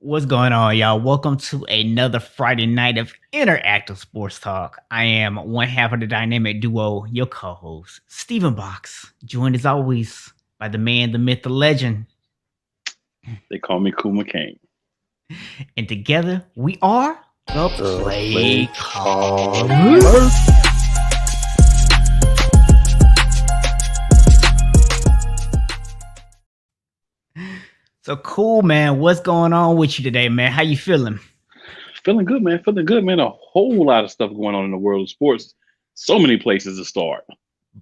What's going on, y'all? Welcome to another Friday night of interactive sports talk. I am one half of the dynamic duo, your co-host, Stephen Box, joined as always by the man, the myth, the legend, They call me Cool McCain. and together we are the The Play play Callers. callers. So cool, man. What's going on with you today, man? How you feeling? Feeling good, man. Feeling good, man. A whole lot of stuff going on in the world of sports. So many places to start.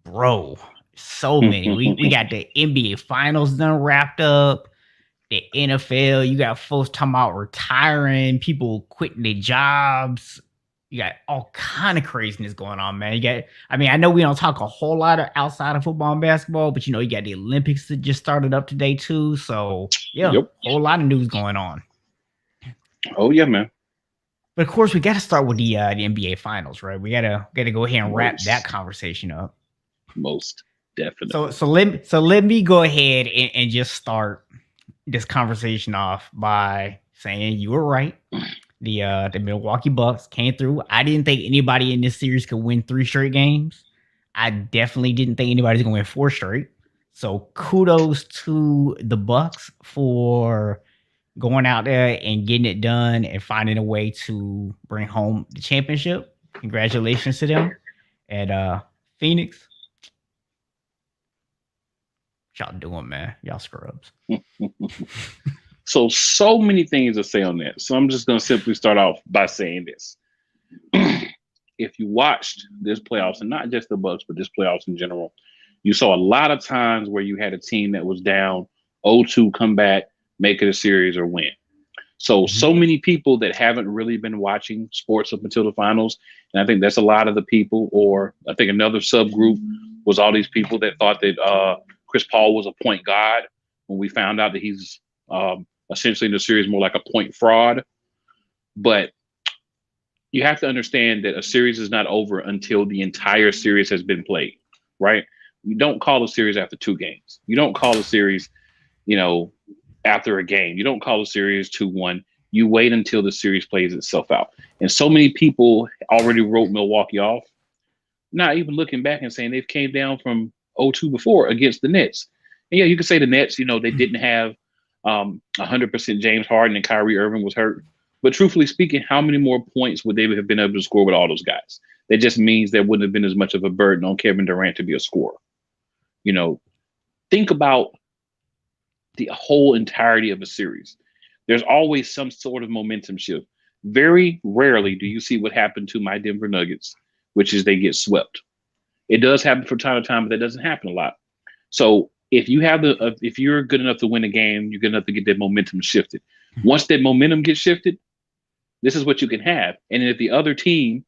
Bro, so many. We got the NBA finals done wrapped up. The NFL, you got folks talking about retiring, people quitting their jobs. You got all kind of craziness going on, man. I know we don't talk a whole lot of outside of football and basketball, but you got the Olympics that just started up today too. So yeah, Yep. whole lot of news going on. Oh yeah, man. But of course, we got to start with the NBA finals, right? We gotta go ahead and wrap that Most, conversation up. most So definitely. let me go ahead and just start this conversation off by saying you were right. The Milwaukee Bucks came through. I didn't think anybody in this series could win 3 straight games. I definitely didn't think anybody's gonna win 4 straight. So kudos to the Bucks for going out there and getting it done and finding a way to bring home the championship. Congratulations to them. And Phoenix, y'all doing, man. Y'all scrubs. So many things to say on that. So I'm just gonna simply start off by saying this. If you watched this playoffs, and not just the Bucks, but this playoffs in general, you saw a lot of times where you had a team that was down 0-2 come back, make it a series or win. So many people that haven't really been watching sports up until the finals, and I think that's a lot of the people. Or I think another subgroup was all these people that thought that Chris Paul was a point god when we found out that he's essentially in the series more like a point fraud. But you have to understand that a series is not over until the entire series has been played, right? You don't call a series after 2 games. You don't call a series, you know, after a game. You don't call a series 2-1. You wait until the series plays itself out. And so many people already wrote Milwaukee off, not even looking back and saying they've came down from 0-2 before against the Nets. And yeah, you could say the Nets, they didn't have 100% James Harden and Kyrie Irving was hurt. But truthfully speaking, how many more points would they have been able to score with all those guys? That just means there wouldn't have been as much of a burden on Kevin Durant to be a scorer. You know, think about the whole entirety of a series. There's always some sort of momentum shift. Very rarely do you see what happened to my Denver Nuggets, which is they get swept. It does happen from time to time, but that doesn't happen a lot. So if you're good enough to win a game, you're good enough to get that momentum shifted. Once that momentum gets shifted, this is what you can have. And if the other team,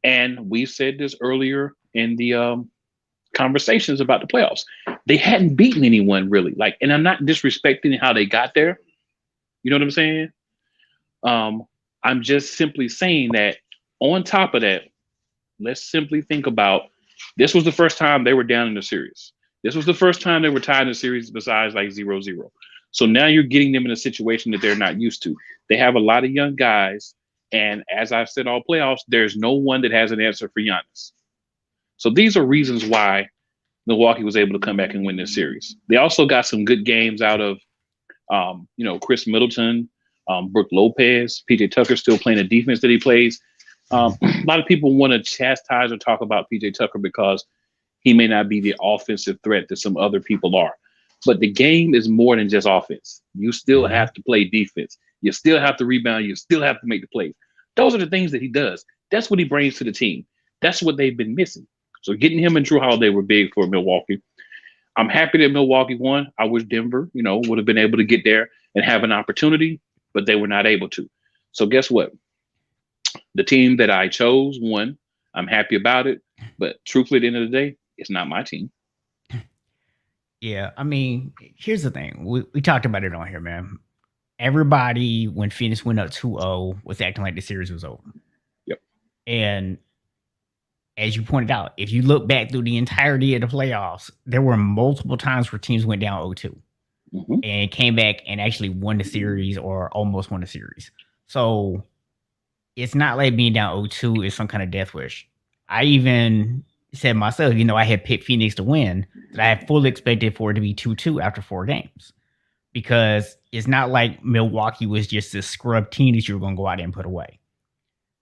and we said this earlier in the conversations about the playoffs, they hadn't beaten anyone really. And I'm not disrespecting how they got there. You know what I'm saying? I'm just simply saying that on top of that, let's simply think about this was the first time they were down in the series. This was the first time they were tied in the series besides 0-0. So now you're getting them in a situation that they're not used to. They have a lot of young guys. And as I've said all playoffs, there's no one that has an answer for Giannis. So these are reasons why Milwaukee was able to come back and win this series. They also got some good games out of, Chris Middleton, Brooke Lopez, PJ Tucker still playing the defense that he plays. A lot of people want to chastise or talk about PJ Tucker because he may not be the offensive threat that some other people are. But the game is more than just offense. You still have to play defense. You still have to rebound. You still have to make the plays. Those are the things that he does. That's what he brings to the team. That's what they've been missing. So getting him and Drew Holiday were big for Milwaukee. I'm happy that Milwaukee won. I wish Denver, would have been able to get there and have an opportunity, but they were not able to. So guess what? The team that I chose won. I'm happy about it. But truthfully, at the end of the day, it's not my team. Yeah, here's the thing. We talked about it on here, man. Everybody, when Phoenix went up 2-0, was acting like the series was over. Yep. And as you pointed out, if you look back through the entirety of the playoffs, there were multiple times where teams went down 0-2. and came back and actually won the series or almost won the series. So it's not like being down 0-2 is some kind of death wish. I even said myself, I had picked Phoenix to win, that I had fully expected for it to be 2-2 after 4 games. Because it's not like Milwaukee was just this scrub team that you were going to go out there and put away.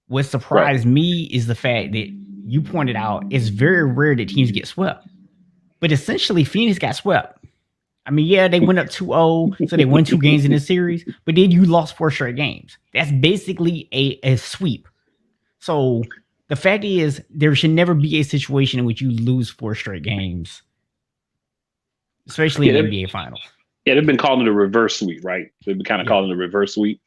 What surprised me is the fact that you pointed out it's very rare that teams get swept. But essentially, Phoenix got swept. I mean, yeah, they went up 2-0, so they won 2 games in the series, but then you lost 4 straight games. That's basically a sweep. So the fact is, there should never be a situation in which you lose 4 straight games, especially in the NBA Finals. Yeah, they've been calling it a reverse sweep, right? They've been kind of calling it a reverse sweep.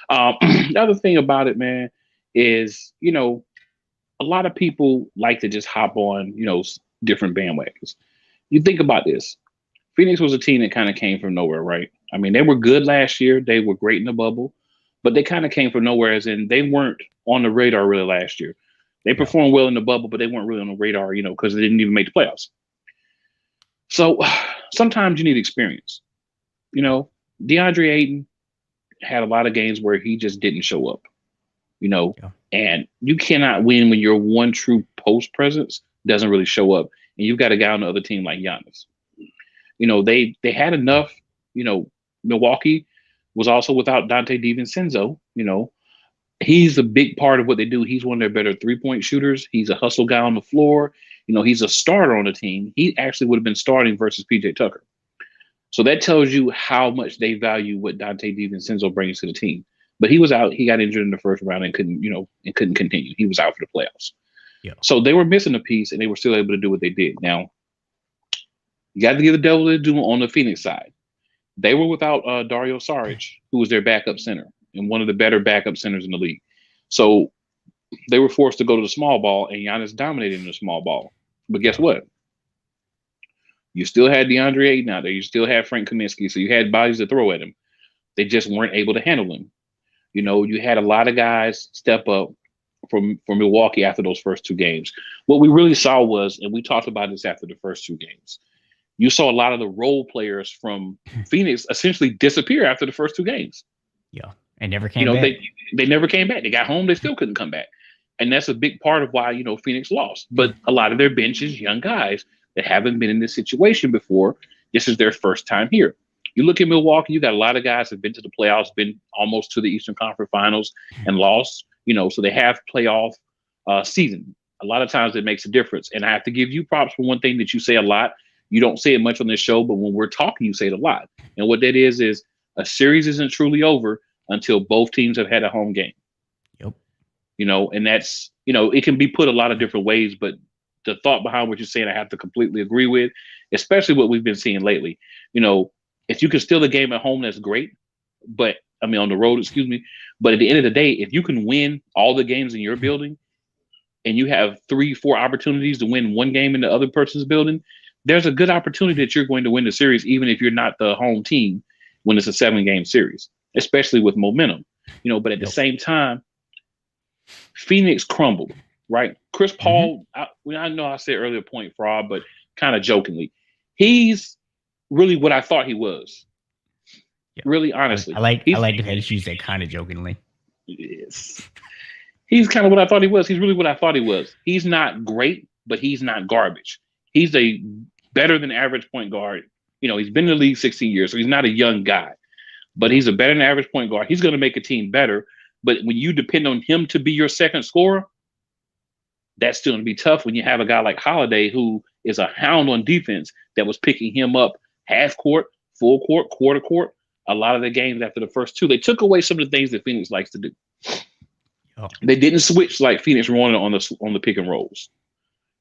The other thing about it, man, is, a lot of people like to just hop on, different bandwagons. You think about this. Phoenix was a team that kind of came from nowhere, right? I mean, they were good last year. They were great in the bubble, but they kind of came from nowhere, as in they weren't on the radar really last year. They performed well in the bubble, but they weren't really on the radar, because they didn't even make the playoffs. So sometimes you need experience. DeAndre Ayton had a lot of games where he just didn't show up, and you cannot win when your one true post presence doesn't really show up. And you've got a guy on the other team like Giannis. They had enough. Milwaukee was also without Dante DiVincenzo. He's a big part of what they do. He's one of their better 3-point shooters. He's a hustle guy on the floor. He's a starter on the team. He actually would have been starting versus PJ Tucker. So that tells you how much they value what Dante DiVincenzo brings to the team. But he was out. He got injured in the first round and couldn't continue. He was out for the playoffs. Yeah. So they were missing a piece, and they were still able to do what they did. Now, you got to give the devil their due on the Phoenix side. They were without Dario Saric, who was their backup center and one of the better backup centers in the league. So they were forced to go to the small ball, and Giannis dominated in the small ball. But guess what? You still had DeAndre Ayton out there. You still had Frank Kaminsky, so you had bodies to throw at him. They just weren't able to handle him. You had a lot of guys step up from Milwaukee after those first 2 games. What we really saw was, and we talked about this after the first 2 games, you saw a lot of the role players from Phoenix essentially disappear after the first 2 games. Yeah, and never came back. They never came back. They got home. They still couldn't come back. And that's a big part of why, Phoenix lost. But a lot of their bench is young guys that haven't been in this situation before. This is their first time here. You look at Milwaukee, you got a lot of guys that have been to the playoffs, been almost to the Eastern Conference Finals and lost, so they have playoff season. A lot of times it makes a difference. And I have to give you props for one thing that you say a lot. You don't say it much on this show, but when we're talking, you say it a lot. And what that is a series isn't truly over until both teams have had a home game. Yep. And that's, it can be put a lot of different ways, but the thought behind what you're saying, I have to completely agree with, especially what we've been seeing lately. If you can steal the game at home, that's great. But on the road, But at the end of the day, if you can win all the games in your building and you have 3-4 opportunities to win one game in the other person's building, there's a good opportunity that you're going to win the series, even if you're not the home team when it's a 7-game series, especially with momentum. But at the same time, Phoenix crumbled, right? Chris Paul, I know I said earlier point fraud, but kind of jokingly, he's really what I thought he was. Yeah. Really, honestly. I like the fact that you say kind of jokingly. Yes. He's kind of what I thought he was. He's really what I thought he was. He's not great, but he's not garbage. He's a better than average point guard. He's been in the league 16 years, so he's not a young guy, but he's a better than average point guard. He's going to make a team better. But when you depend on him to be your second scorer, that's still going to be tough when you have a guy like Holiday, who is a hound on defense, that was picking him up half court, full court, quarter court. A lot of the games after the first 2, they took away some of the things that Phoenix likes to do. Oh. They didn't switch like Phoenix wanted on the pick and rolls.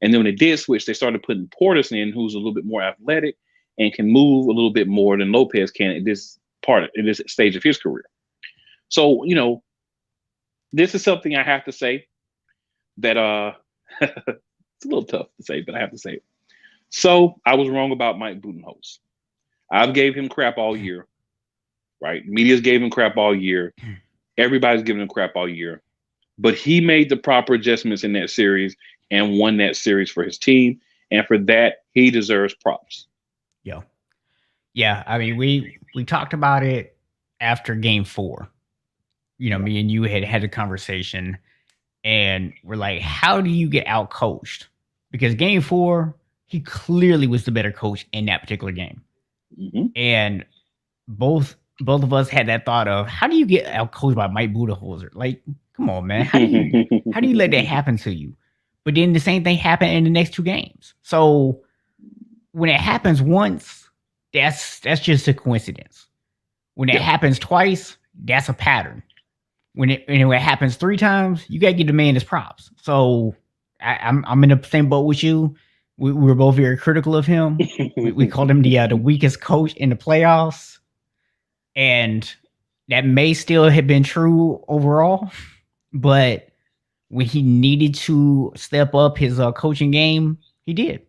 And then when they did switch, they started putting Portis in, who's a little bit more athletic and can move a little bit more than Lopez can in this stage of his career. So, this is something I have to say that it's a little tough to say, but I have to say it. So I was wrong about Mike Budenholzer. I've gave him crap all year, right? Media's gave him crap all year. Everybody's giving him crap all year. But he made the proper adjustments in that series and won that series for his team. And for that, he deserves props. Yeah. Yeah, I mean, we talked about it after game 4. You know, Yeah. me and you had a conversation, and we're like, "How do you get out coached?" Because game 4, he clearly was the better coach in that particular game, Hmm. and both of us had that thought of, "How do you get out coached by Mike Budenholzer?" Like, come on, man, how do you let that happen to you? But then the same thing happened in the next 2 games. So when it happens once, that's just a coincidence. When it Yeah. happens twice, that's a pattern. When it happens 3 times, you gotta give the man his props. So I'm in the same boat with you. We were both very critical of him. We called him the weakest coach in the playoffs, and that may still have been true overall. But when he needed to step up his coaching game, he did,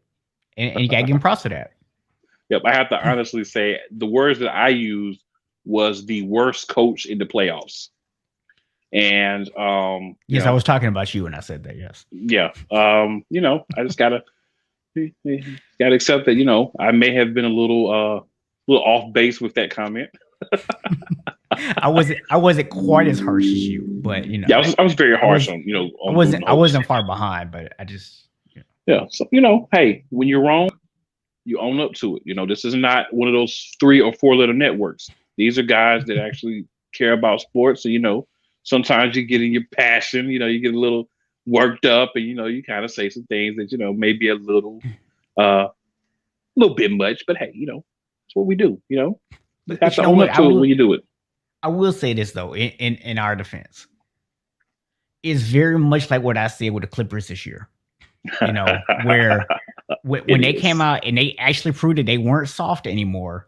and you gotta give him props for that. Yep. I have to honestly say the words that I used was the worst coach in the playoffs. And Yes, I was talking about you when I said that. Yes. yeah. I just gotta accept that, I may have been a little off base with that comment. I wasn't quite as harsh as you, but Yeah, I was very I harsh was on, I on wasn't I Budenholzer. wasn't far behind, but I just Yeah. So, hey, when you're wrong, you own up to it. This is not one of those 3 or 4 letter networks. These are guys that actually care about sports. So, sometimes you get in your passion, you get a little worked up and, you kind of say some things that, may be a little bit much, but hey, it's what we do, You have but to you know own what? up to it when you do it. I will say this though, in our defense, it's very much like what I said with the Clippers this year. You know, where when It they came is. out and they actually proved that they weren't soft anymore,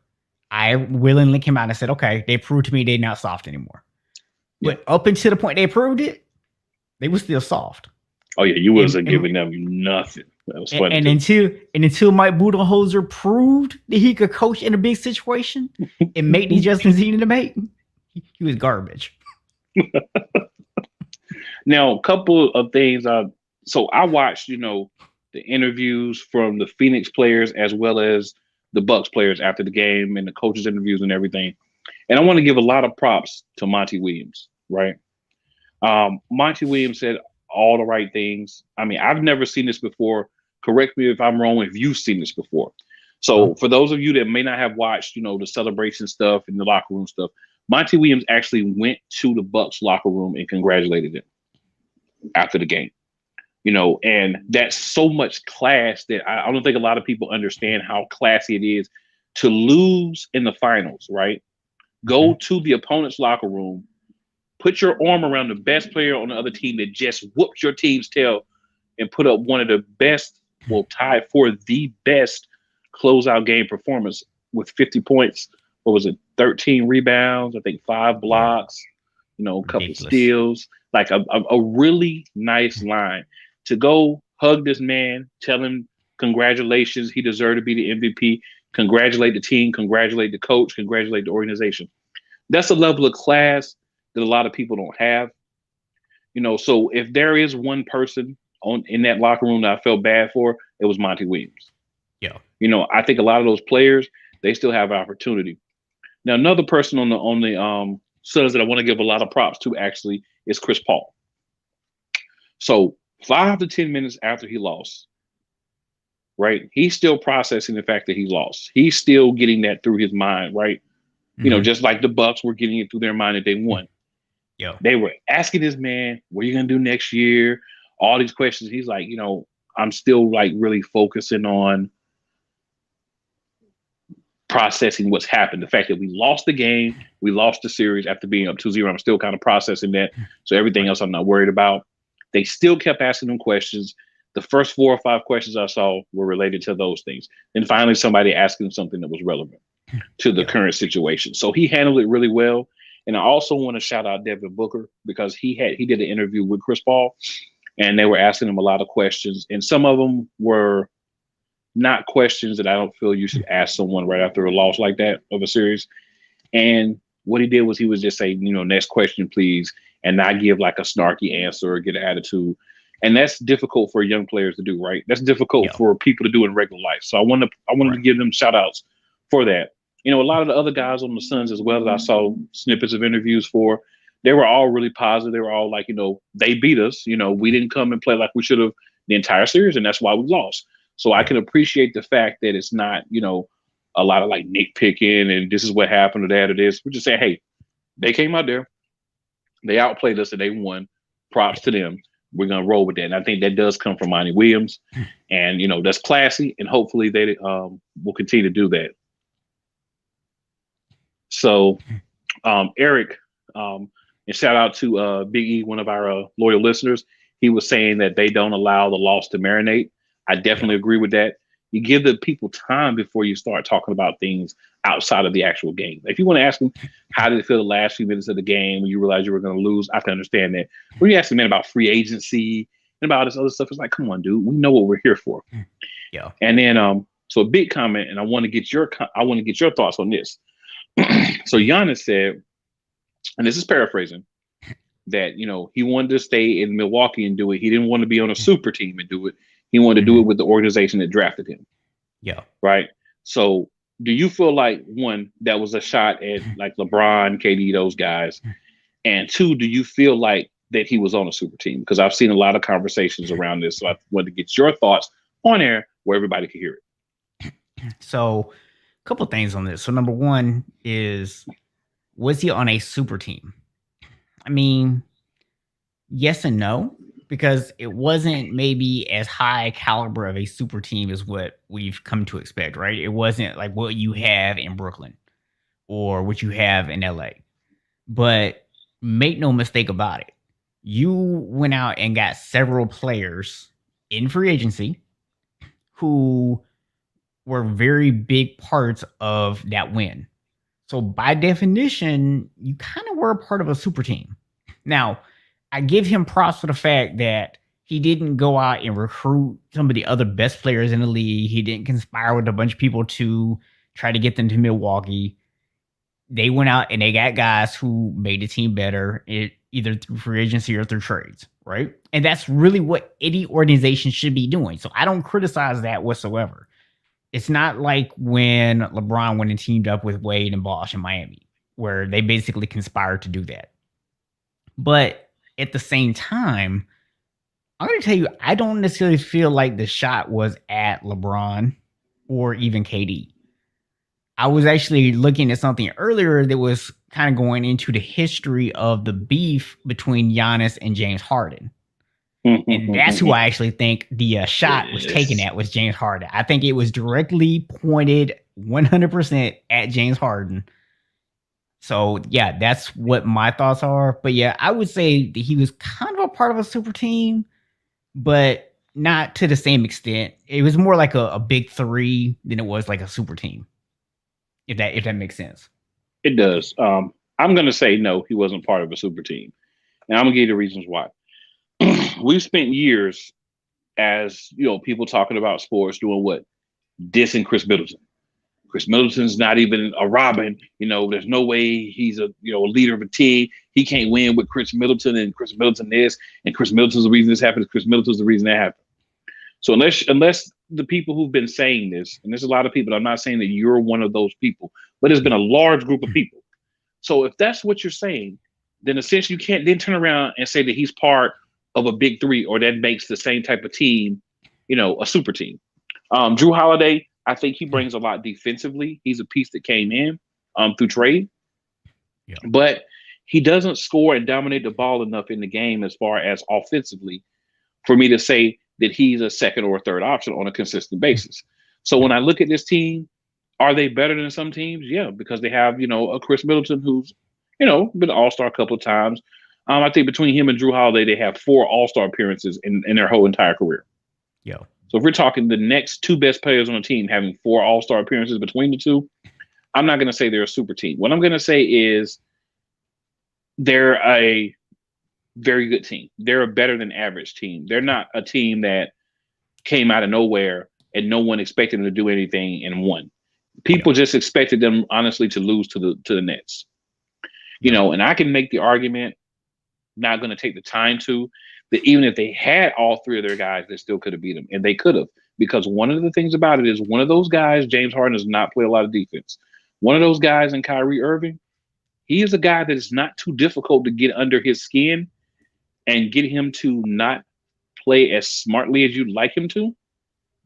I willingly came out and said, okay, they proved to me they're not soft anymore. Yeah. But up until the point they proved it, they were still soft. Oh yeah, you And wasn't giving them nothing. That was funny and too. until Mike Budenholzer proved that he could coach in a big situation and make the adjustments he needed to make, he was garbage. Now, a couple of things. So I watched, the interviews from the Phoenix players as well as the Bucks players after the game and the coaches' interviews and everything. And I want to give a lot of props to Monty Williams, right? Monty Williams said all the right things. I mean, I've never seen this before. Correct me if I'm wrong if you've seen this before. Huh? So for those of you that may not have watched, the celebration stuff and the locker room stuff, Monty Williams actually went to the Bucks locker room and congratulated them after the game. And that's so much class that I don't think a lot of people understand how classy it is to lose in the finals, right? Go to the opponent's locker room, put your arm around the best player on the other team that just whooped your team's tail and put up one of the best, well, tied for the best closeout game performance with 50 points. What was it? 13 rebounds, I think 5 Yeah, blocks, a couple ridiculous. steals, like a really nice line to go hug this man, tell him congratulations, he deserved to be the MVP, congratulate the team, congratulate the coach, congratulate the organization. That's a level of class that a lot of people don't have. So if there is one person in that locker room that I felt bad for, it was Monty Williams. Yeah. I think a lot of those players, they still have opportunity. Now, another person on the Suns that I want to give a lot of props to actually is Chris Paul. So 5 to 10 minutes after he lost, right? He's still processing the fact that he lost. He's still getting that through his mind, right? Mm-hmm. Just like the Bucks were getting it through their mind that they won. Yeah. They were asking this man, what are you gonna do next year? All these questions. He's like, I'm still like really focusing on processing what's happened. The fact that we lost the game, we lost the series after being up 2-0. I'm still kind of processing that. So everything else I'm not worried about. They still kept asking them questions. The first 4 or 5 questions I saw were related to those things. And finally, somebody asking him something that was relevant to the Yeah. current situation. So he handled it really well. And I also want to shout out Devin Booker because he did an interview with Chris Paul and they were asking him a lot of questions. And some of them were not questions that I don't feel you should ask someone right after a loss like that of a series. And what he did was he was just saying, next question, please, and not give like a snarky answer or get an attitude. And that's difficult for young players to do, right? That's difficult Yeah. for people to do in regular life. So I wanted to Right. give them shout outs for that. You know, a lot of the other guys on the Suns as well that I saw snippets of interviews for, they were all really positive. They were all like, you know, they beat us. You know, we didn't come and play like we should have the entire series, and that's why we lost. So I Yeah. can appreciate the fact that it's not, you know, a lot of like nitpicking and this is what happened or that or this. We're just saying, hey, they came out there, they outplayed us, and they won. Props to them. We're gonna roll with that, and I think that does come from Monty Williams, and you know that's classy, and hopefully they will continue to do that. So, Eric, and shout out to Big E, one of our loyal listeners. He was saying that they don't allow the loss to marinate. I Yeah. definitely agree with that. You give the people time before you start talking about things outside of the actual game. If you want to ask them how did it feel the last few minutes of the game when you realized you were going to lose, I can understand that. When you ask the man about free agency and about this other stuff, it's like, come on, dude, we know what we're here for. Yeah. And then, so a big comment, and I want to get your thoughts on this. So Giannis said, and this is paraphrasing, that you know he wanted to stay in Milwaukee and do it. He didn't want to be on a super team and do it. He wanted to do Mhm. it with the organization that drafted him, Yeah. right? So, do you feel like one that was a shot at like LeBron, KD, those guys, and two, do you feel like that he was on a super team? Because I've seen a lot of conversations around this, so I wanted to get your thoughts on air where everybody could hear it. So, a couple things on this. So, number one is, was he on a super team? I mean, yes and no, because it wasn't maybe as high caliber of a super team as what we've come to expect, right? It wasn't like what you have in Brooklyn or what you have in LA. But make no mistake about it, you went out and got several players in free agency who were very big parts of that win. So by definition, you kind of were a part of a super team. Now, I give him props for the fact that he didn't go out and recruit some of the other best players in the league. He didn't conspire with a bunch of people to try to get them to Milwaukee. They went out and they got guys who made the team better, either through free agency or through trades, right? And that's really what any organization should be doing. So I don't criticize that whatsoever. It's not like when LeBron went and teamed up with Wade and Bosh in Miami, where they basically conspired to do that. But at the same time, I'm going to tell you, I don't necessarily feel like the shot was at LeBron or even KD. I was actually looking at something earlier that was kind of going into the history of the beef between Giannis and James Harden. And that's who I actually think the shot was taken at, was James Harden. I think it was directly pointed 100% at James Harden. So yeah, that's what my thoughts are. But yeah, I would say that he was kind of a part of a super team, but not to the same extent. It was more like a big three than it was like a super team. If that makes sense. It does. I'm going to say no, he wasn't part of a super team, and I'm going to give you the reasons why. We've spent years as you know people talking about sports doing what dissing Chris Middleton. Chris Middleton's not even a Robin. You know, there's no way he's a a leader of a team. He can't win with Chris Middleton, and Chris Middleton this, and Chris Middleton's the reason this happened. Chris Middleton's the reason that happened. So unless the people who've been saying this, and there's a lot of people, I'm not saying that you're one of those people, but there's been a large group of people. So if that's what you're saying, then essentially you can't then turn around and say that he's part of a big three or that makes the same type of team, a super team. Drew Holiday, I think he brings a lot defensively. He's a piece that came in through trade, Yeah. but he doesn't score and dominate the ball enough in the game as far as offensively for me to say that he's a second or a third option on a consistent basis. So when I look at this team, are they better than some teams? Yeah, because they have, a Chris Middleton who's, been an all-star a couple of times. I think between him and Drew Holiday, they have 4 all-star appearances in their whole entire career. Yeah. So if we're talking the next 2 best players on the team having 4 all-star appearances between the two, I'm not going to say they're a super team. What I'm going to say is they're a very good team. They're a better than average team. They're not a team that came out of nowhere and no one expected them to do anything and won. People just expected them honestly to lose to the Nets. And I can make the argument, not going to take the time to, that even if they had all 3 of their guys, they still could have beat them, and they could have, because one of the things about it is one of those guys, James Harden, does not play a lot of defense. One of those guys in Kyrie Irving, he is a guy that is not too difficult to get under his skin and get him to not play as smartly as you'd like him to.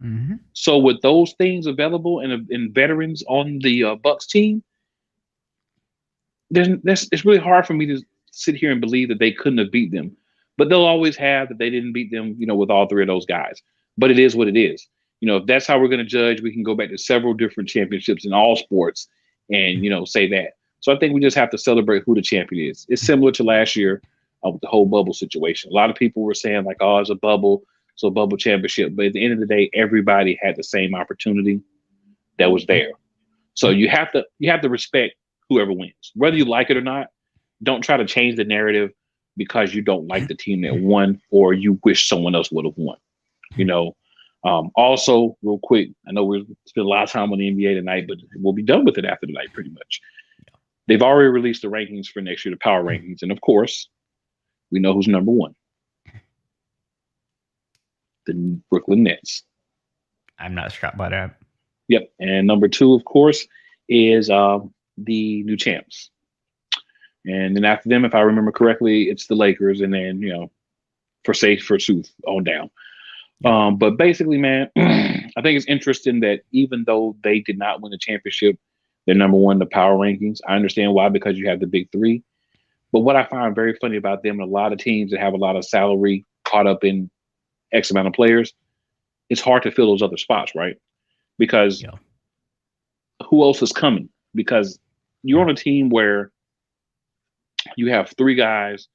Mm-hmm. So with those things available and veterans on the Bucks team, it's really hard for me to sit here and believe that they couldn't have beat them. But they'll always have that they didn't beat them, with all three of those guys. But it is what it is. If that's how we're going to judge, we can go back to several different championships in all sports and, say that. So I think we just have to celebrate who the champion is. It's similar to last year with the whole bubble situation. A lot of people were saying like, oh, it's a bubble championship. But at the end of the day, everybody had the same opportunity that was there. So you have to respect whoever wins, whether you like it or not. Don't try to change the narrative because you don't like the team that won or you wish someone else would have won. Also, real quick, I know we've spent a lot of time on the NBA tonight, but we'll be done with it after tonight, pretty much. They've already released the rankings for next year, the power rankings. And of course, we know who's number one. The Brooklyn Nets. I'm not shocked by that. Yep. And number two, of course, is the new champs. And then after them, if I remember correctly, it's the Lakers. And then, for truth on down. But basically, man, I think it's interesting that even though they did not win the championship, they're number one in the power rankings. I understand why, because you have the big three. But what I find very funny about them and a lot of teams that have a lot of salary caught up in X amount of players, it's hard to fill those other spots, right? Because who else is coming? Because you're on a team where you have three guys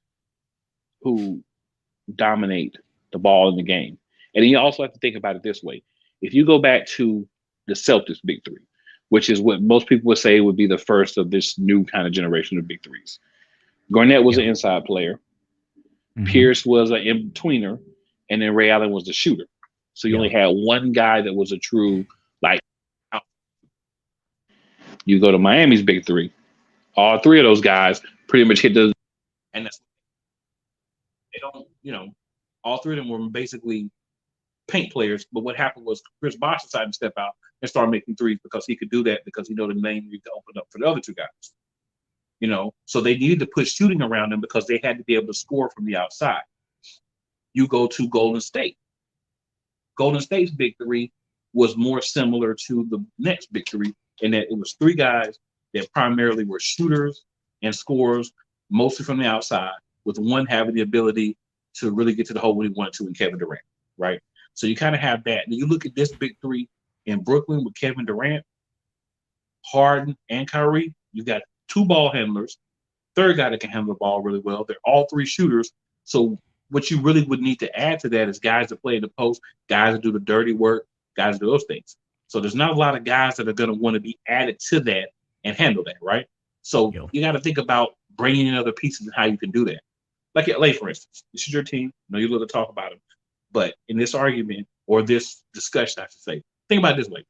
who dominate the ball in the game. And then you also have to think about it this way. If you go back to the Celtics big three, which is what most people would say would be the first of this new kind of generation of big threes. Garnett was an inside player. Mm-hmm. Pierce was an in-betweener. And then Ray Allen was the shooter. So you only had one guy that was a true, you go to Miami's big three. All three of those guys pretty much hit the, and that's, they don't, all three of them were basically paint players. But what happened was Chris Bosh decided to step out and start making threes because he could do that because the name needed to open up for the other two guys. So they needed to put shooting around them because they had to be able to score from the outside. You go to Golden State. Golden State's big three was more similar to the Nets big three in that it was three guys that primarily were shooters and scorers, mostly from the outside, with one having the ability to really get to the hole when he wanted to in Kevin Durant, right? So you kind of have that. And you look at this big three in Brooklyn with Kevin Durant, Harden, and Kyrie. You got two ball handlers, third guy that can handle the ball really well. They're all three shooters. So what you really would need to add to that is guys that play in the post, guys that do the dirty work, guys that do those things. So there's not a lot of guys that are going to want to be added to that and handle that, right? So you got to think about bringing in other pieces and how you can do that. Like at LA, for instance, this is your team. I know you're going to talk about them. But in this argument or this discussion, I should say, think about it this way.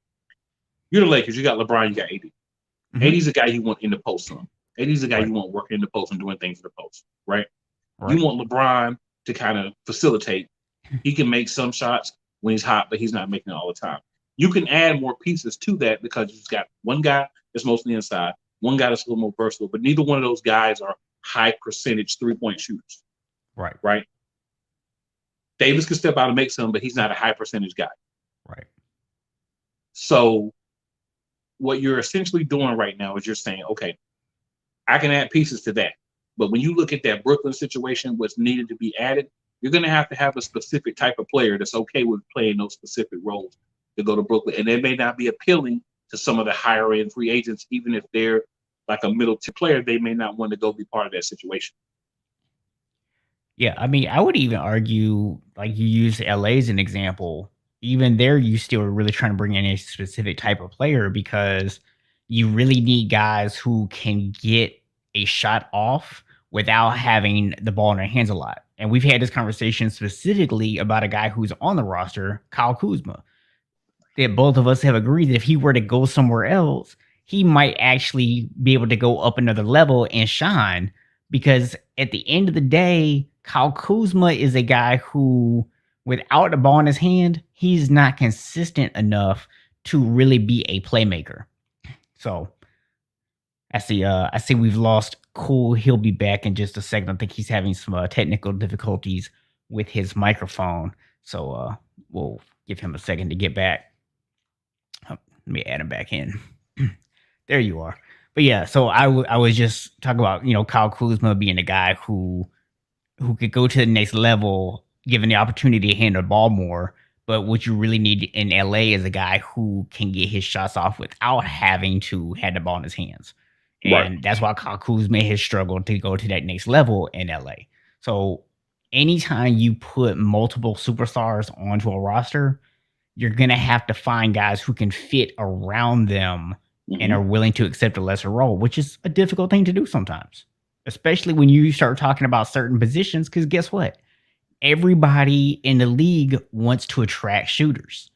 You're the Lakers. You got LeBron. You got AD. Mm-hmm. AD's the guy you want in the post some. AD's the guy you want working in the post and doing things in the post, right? You want LeBron to kind of facilitate. He can make some shots when he's hot, but he's not making it all the time. You can add more pieces to that because you've got one guy that's mostly inside, one guy that's a little more versatile, but neither one of those guys are high percentage 3-point shooters. Right. Davis can step out and make some, but he's not a high percentage guy. Right. So what you're essentially doing right now is you're saying, okay, I can add pieces to that. But when you look at that Brooklyn situation, what's needed to be added, you're going to have a specific type of player that's okay with playing those specific roles to go to Brooklyn. And they may not be appealing to some of the higher end free agents, even if they're like a middle tier player, they may not want to go be part of that situation. Yeah, I mean, I would even argue, like you use LA as an example, even there, you still are really trying to bring in a specific type of player because you really need guys who can get a shot off without having the ball in their hands a lot. And we've had this conversation specifically about a guy who's on the roster, Kyle Kuzma, that both of us have agreed that if he were to go somewhere else, he might actually be able to go up another level and shine because at the end of the day, Kyle Kuzma is a guy who, without the ball in his hand, he's not consistent enough to really be a playmaker. So I see we've lost Cool. He'll be back in just a second. I think he's having some technical difficulties with his microphone. So we'll give him a second to get back. Let me add him back in. There you are. But yeah, so I was just talking about, Kyle Kuzma being a guy who could go to the next level given the opportunity to handle the ball more. But what you really need in LA is a guy who can get his shots off without having to have the ball in his hands. And Right. that's why Kyle Kuzma has struggled to go to that next level in LA. So anytime you put multiple superstars onto a roster, you're going to have to find guys who can fit around them and are willing to accept a lesser role, which is a difficult thing to do sometimes, especially when you start talking about certain positions. Because guess what? Everybody in the league wants to attract shooters.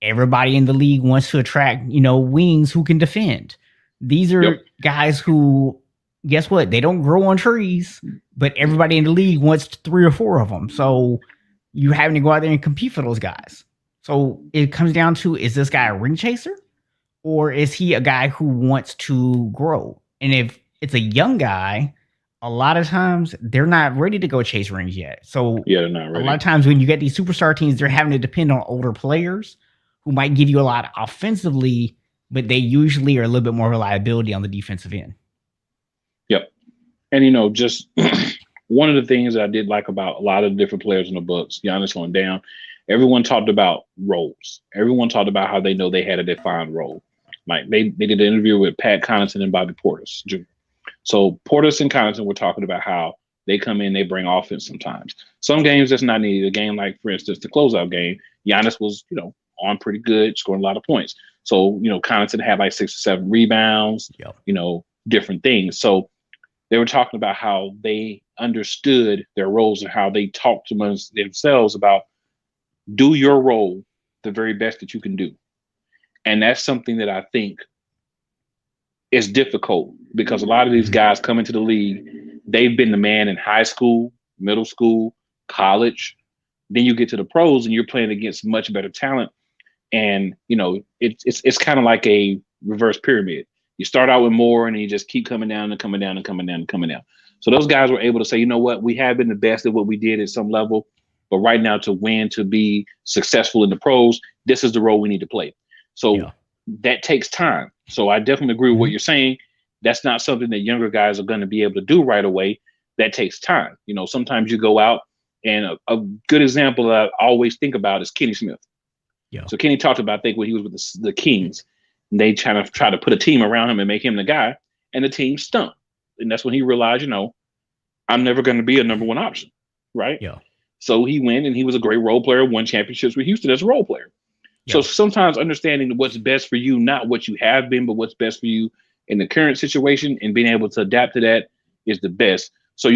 Everybody in the league wants to attract, wings who can defend. These are guys who, guess what? They don't grow on trees, but everybody in the league wants 3 or 4 of them. So you having to go out there and compete for those guys. So it comes down to, is this guy a ring chaser? Or is he a guy who wants to grow? And if it's a young guy, a lot of times they're not ready to go chase rings yet. So they're not ready. A lot of times when you get these superstar teams, they're having to depend on older players who might give you a lot offensively, but they usually are a little bit more reliability on the defensive end. Yep. And, just one of the things that I did like about a lot of the different players in the Bucks, Giannis on down, everyone talked about roles. Everyone talked about how they know they had a defined role. Like they did an interview with Pat Connaughton and Bobby Portis Jr. So Portis and Connaughton were talking about how they come in, they bring offense sometimes. Some games that's not needed. A game like, for instance, the closeout game, Giannis was, on pretty good, scoring a lot of points. So, Connaughton had like 6 or 7 rebounds, different things. So they were talking about how they understood their roles and how they talked amongst themselves about do your role the very best that you can do. And that's something that I think is difficult because a lot of these guys come into the league, they've been the man in high school, middle school, college. Then you get to the pros and you're playing against much better talent. And, it's kind of like a reverse pyramid. You start out with more and then you just keep coming down and coming down and coming down and coming down. So those guys were able to say, you know what, we have been the best at what we did at some level. But right now, to win, to be successful in the pros, this is the role we need to play. So that takes time. So I definitely agree with what you're saying. That's not something that younger guys are going to be able to do right away. That takes time. Sometimes you go out, and a good example that I always think about is Kenny Smith. Yeah. So Kenny talked about, I think, when he was with the Kings, and they try to put a team around him and make him the guy, and the team stunk. And that's when he realized, I'm never going to be a number one option, right? Yeah. So he went and he was a great role player, won championships with Houston as a role player. So sometimes understanding what's best for you, not what you have been, but what's best for you in the current situation and being able to adapt to that is the best. So,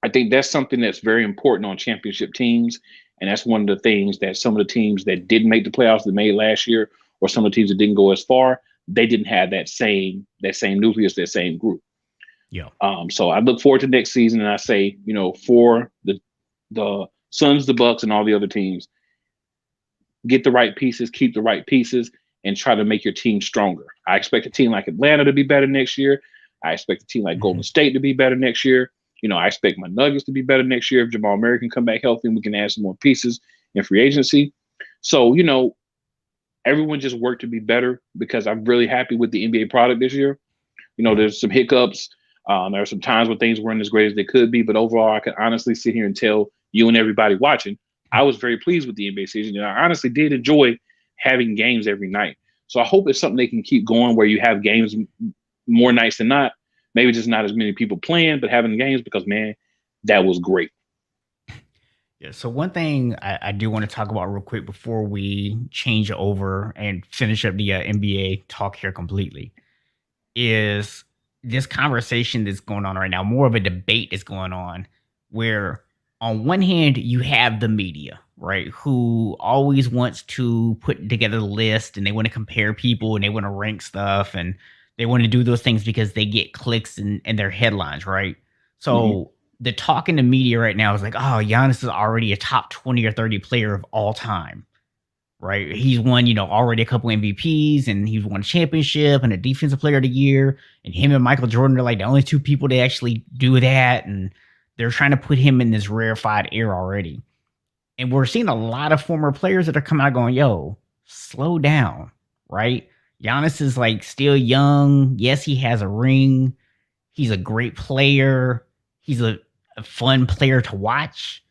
I think that's something that's very important on championship teams. And that's one of the things that some of the teams that didn't make the playoffs that made last year, or some of the teams that didn't go as far, they didn't have that same nucleus, that same group. Yeah. So I look forward to next season, and I say, for the Suns, the Bucks, and all the other teams, get the right pieces, keep the right pieces, and try to make your team stronger. I expect a team like Atlanta to be better next year. I expect a team like Golden State to be better next year. I expect my Nuggets to be better next year. If Jamal Murray can come back healthy and we can add some more pieces in free agency. So, everyone just worked to be better because I'm really happy with the NBA product this year. There's some hiccups. There are some times when things weren't as great as they could be, but overall, I can honestly sit here and tell you and everybody watching, I was very pleased with the NBA season, and I honestly did enjoy having games every night. So I hope it's something they can keep going where you have games more nights than not. Maybe just not as many people playing, but having games because, man, that was great. Yeah. So one thing I do want to talk about real quick before we change over and finish up the NBA talk here completely is this conversation that's going on right now, more of a debate that's going on where on one hand, you have the media, right, who always wants to put together the list and they want to compare people and they want to rank stuff and they want to do those things because they get clicks and their headlines, right? So the talk in the media right now is like, oh, Giannis is already a top 20 or 30 player of all time. right? He's won, already a couple MVPs, and he's won a championship and a defensive player of the year. And him and Michael Jordan are like the only two people that actually do that. And they're trying to put him in this rarefied air already. And we're seeing a lot of former players that are coming out going, yo, slow down, right? Giannis is like still young. Yes, he has a ring. He's a great player. He's a fun player to watch.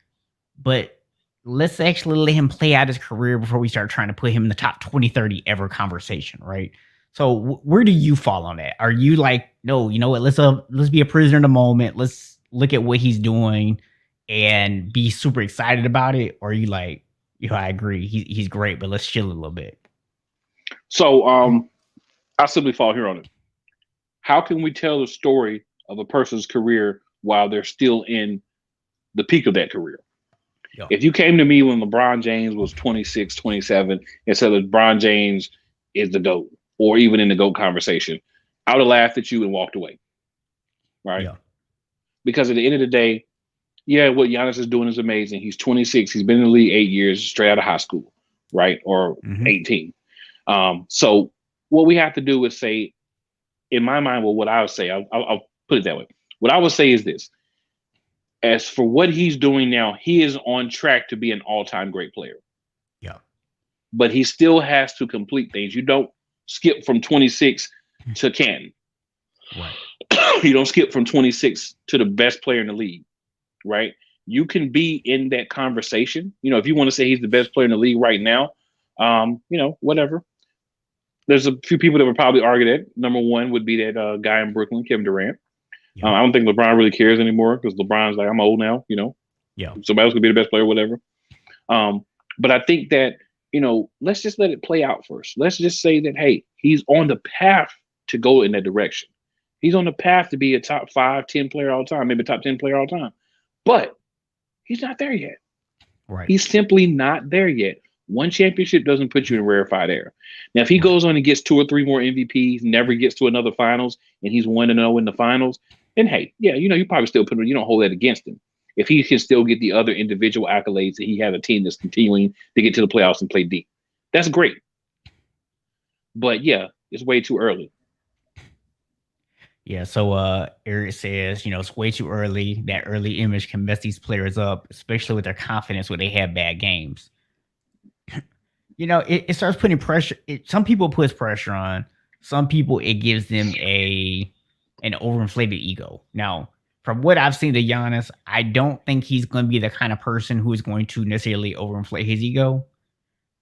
But let's actually let him play out his career before we start trying to put him in the top 20, 30 ever conversation, right? So where do you fall on that? Are you like, no, you know what? Let's be a prisoner in the moment. Let's look at what he's doing and be super excited about it, or are you like, I agree, he's great, but let's chill a little bit. So I simply fall here on it. How can we tell the story of a person's career while they're still in the peak of that career? Yo. If you came to me when LeBron James was 26, 27, and said LeBron James is the GOAT, or even in the GOAT conversation, I would have laughed at you and walked away. Right? Yeah. Because at the end of the day, yeah, what Giannis is doing is amazing. He's 26. He's been in the league 8 years, straight out of high school, right? Or 18. So what we have to do is say, in my mind, well, what I would say, I'll put it that way. What I would say is this. As for what he's doing now, he is on track to be an all-time great player. Yeah. But he still has to complete things. You don't skip from 26 to Canton. Right. You don't skip from 26 to the best player in the league. Right. You can be in that conversation. If you want to say he's the best player in the league right now, whatever. There's a few people that would probably argue that. Number one would be that guy in Brooklyn, Kevin Durant. Yeah. I don't think LeBron really cares anymore because LeBron's like, I'm old now, Yeah. Somebody else could be the best player, whatever. But I think that, let's just let it play out first. Let's just say that, hey, he's on the path to go in that direction. He's on the path to be a top 5, 10 player all the time, maybe top 10 player all the time. But he's not there yet. Right. He's simply not there yet. One championship doesn't put you in rarefied air. Now, if he goes on and gets 2 or 3 more MVPs, never gets to another finals, and he's 1-0 in the finals, then hey, yeah, you probably still you don't hold that against him. If he can still get the other individual accolades that he has a team that's continuing to get to the playoffs and play deep, that's great. But yeah, it's way too early. Yeah, so Eric says, it's way too early. That early image can mess these players up, especially with their confidence when they have bad games. It starts putting pressure. Some people puts pressure on. Some people, it gives them an overinflated ego. Now, from what I've seen to Giannis, I don't think he's going to be the kind of person who is going to necessarily overinflate his ego.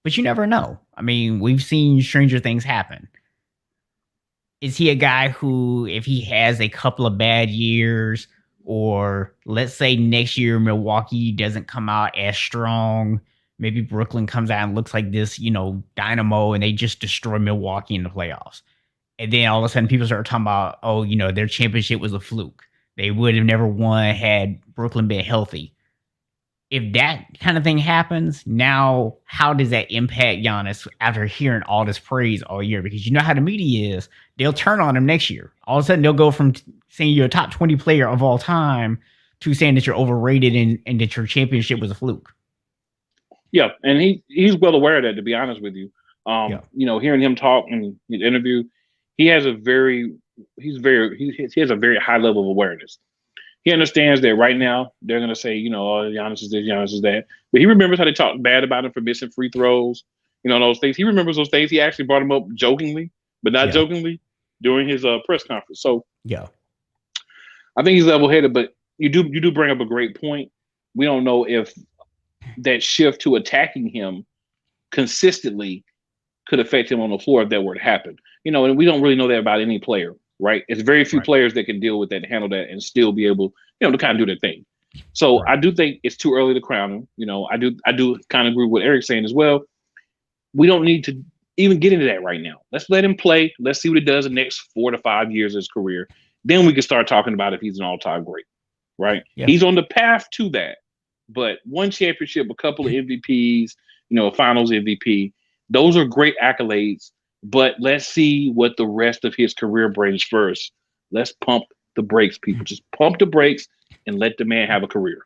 But you never know. I mean, we've seen stranger things happen. Is he a guy who, if he has a couple of bad years, or let's say next year Milwaukee doesn't come out as strong, maybe Brooklyn comes out and looks like this, dynamo, and they just destroy Milwaukee in the playoffs. And then all of a sudden people start talking about, oh, their championship was a fluke. They would have never won had Brooklyn been healthy. If that kind of thing happens, now how does that impact Giannis after hearing all this praise all year? Because you know how the media is. They'll turn on him next year. All of a sudden, they'll go from saying you're a top 20 player of all time to saying that you're overrated and that your championship was a fluke. Yeah, and he's well aware of that, to be honest with you. Hearing him talk in his interview, he has a very high level of awareness. He understands that right now they're going to say, oh, Giannis is this, Giannis is that. But he remembers how they talked bad about him for missing free throws, those things. He remembers those things. He actually brought them up jokingly, but not jokingly during his press conference. So yeah, I think he's level-headed, but you do bring up a great point. We don't know if that shift to attacking him consistently could affect him on the floor if that were to happen. And we don't really know that about any player. Right. It's very few players that can deal with that, handle that, and still be able, to kind of do their thing. So I do think it's too early to crown him. I do kind of agree with what Eric's saying as well. We don't need to even get into that right now. Let's let him play. Let's see what he does the next 4 to 5 years of his career. Then we can start talking about if he's an all-time great. Right. Yeah. He's on the path to that. But one championship, a couple of MVPs, a finals MVP, those are great accolades. But let's see what the rest of his career brings first. Let's pump the brakes, people. Just pump the brakes and let the man have a career.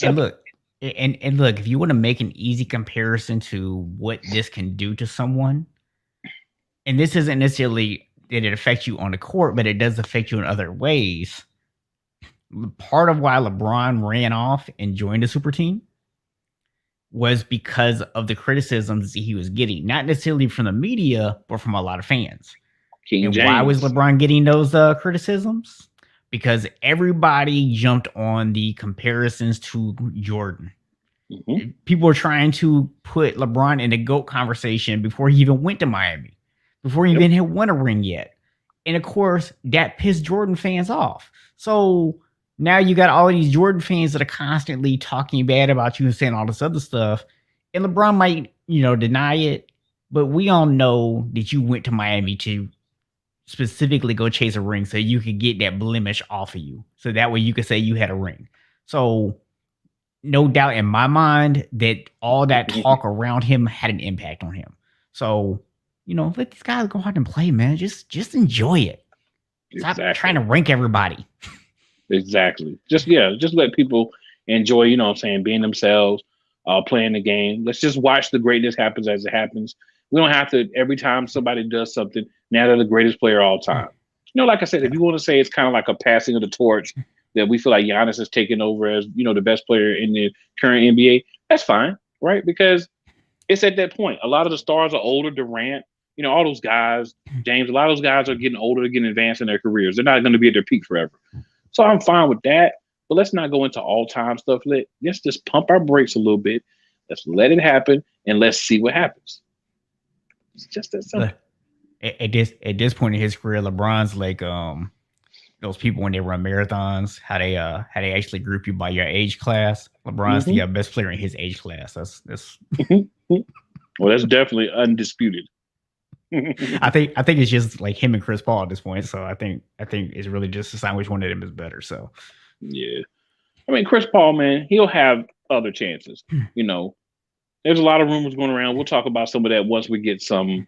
And look, And look, if you want to make an easy comparison to what this can do to someone, and this isn't necessarily that it affects you on the court, but it does affect you in other ways. Part of why LeBron ran off and joined the super team was because of the criticisms he was getting, not necessarily from the media, but from a lot of fans. King And James. why was LeBron getting those criticisms? Because everybody jumped on the comparisons to Jordan. Mhm. People were trying to put LeBron in the GOAT conversation before he even went to Miami, before he even had won a ring yet. And of course, that pissed Jordan fans off. So now you got all these Jordan fans that are constantly talking bad about you and saying all this other stuff. And LeBron might, deny it, but we all know that you went to Miami to specifically go chase a ring so you could get that blemish off of you. So that way you could say you had a ring. So no doubt in my mind that all that talk around him had an impact on him. So, let these guys go out and play, man. Just enjoy it. Stop trying to rank everybody. Exactly. Just let people enjoy, being themselves, playing the game. Let's just watch the greatness happens as it happens. We don't have to, every time somebody does something, now they're the greatest player of all time. Like I said, if you want to say it's kind of like a passing of the torch, that we feel like Giannis is taking over as, the best player in the current NBA, that's fine, right? Because it's at that point. A lot of the stars are older. Durant, all those guys, James, a lot of those guys are getting older, getting advanced in their careers. They're not going to be at their peak forever. So I'm fine with that. But let's not go into all-time stuff. Let's just pump our brakes a little bit. Let's let it happen, and let's see what happens. It's just that simple. At this point in his career, LeBron's like those people when they run marathons, how they actually group you by your age class. LeBron's the best player in his age class. That's well, that's definitely undisputed. I think it's just like him and Chris Paul at this point. So I think it's really just to sign which one of them is better. So yeah, I mean Chris Paul, man, he'll have other chances. There's a lot of rumors going around. We'll talk about some of that once we get some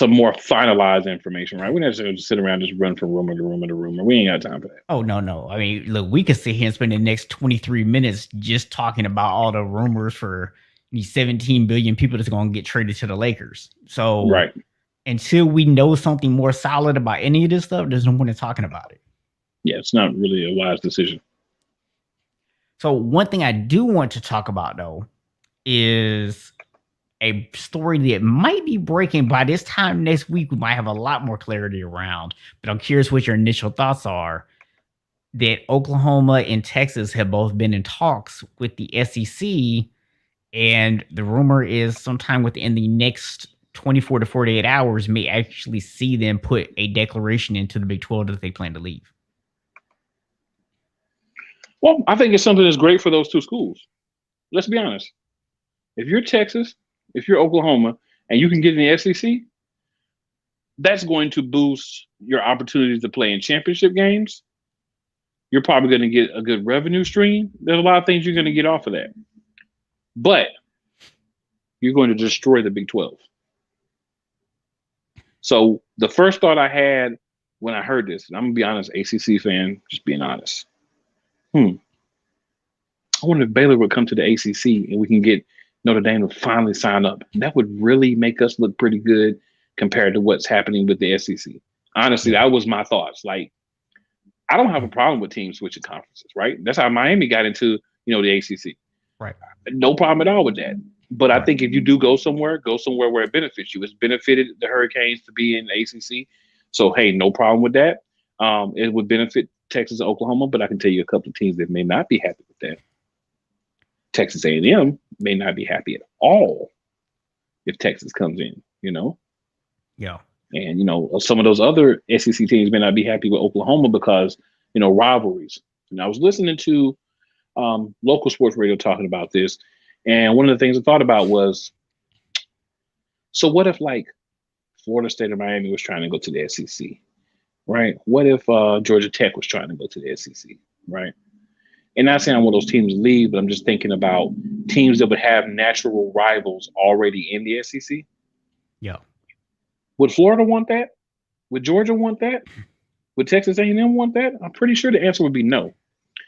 more finalized information, right? We don't necessarily just sit around just run from rumor to rumor to rumor. We ain't got time for that. Oh no. I mean, look, we could sit here and spend the next 23 minutes just talking about all the rumors for these 17 billion people that's going to get traded to the Lakers. So right. Until we know something more solid about any of this stuff, there's no point in talking about it. Yeah, it's not really a wise decision. So one thing I do want to talk about, though, is a story that might be breaking by this time next week. We might have a lot more clarity around, but I'm curious what your initial thoughts are. That Oklahoma and Texas have both been in talks with the SEC, and the rumor is sometime within the next 24 to 48 hours may actually see them put a declaration into the Big 12 that they plan to leave. Well, I think it's something that's great for those two schools. Let's be honest. If you're Texas, if you're Oklahoma, and you can get in the SEC, that's going to boost your opportunities to play in championship games. You're probably going to get a good revenue stream. There's a lot of things you're going to get off of that. But you're going to destroy the Big 12. So the first thought I had when I heard this, and I'm going to be honest, ACC fan, just being honest. I wonder if Baylor would come to the ACC and we can get Notre Dame to finally sign up. That would really make us look pretty good compared to what's happening with the SEC. Honestly, that was my thoughts. Like, I don't have a problem with teams switching conferences, right? That's how Miami got into, the ACC. Right. No problem at all with that. But I think if you do go somewhere where it benefits you. It's benefited the Hurricanes to be in the ACC. So, hey, no problem with that. It would benefit Texas and Oklahoma, but I can tell you a couple of teams that may not be happy with that. Texas A&M may not be happy at all if Texas comes in, Yeah. And, some of those other SEC teams may not be happy with Oklahoma because, rivalries. And I was listening to local sports radio talking about this. And one of the things I thought about was, so what if like Florida State or Miami was trying to go to the SEC, right? What if Georgia Tech was trying to go to the SEC, right? And not saying I want those teams to leave, but I'm just thinking about teams that would have natural rivals already in the SEC. Yeah. Would Florida want that? Would Georgia want that? Would Texas A&M want that? I'm pretty sure the answer would be no.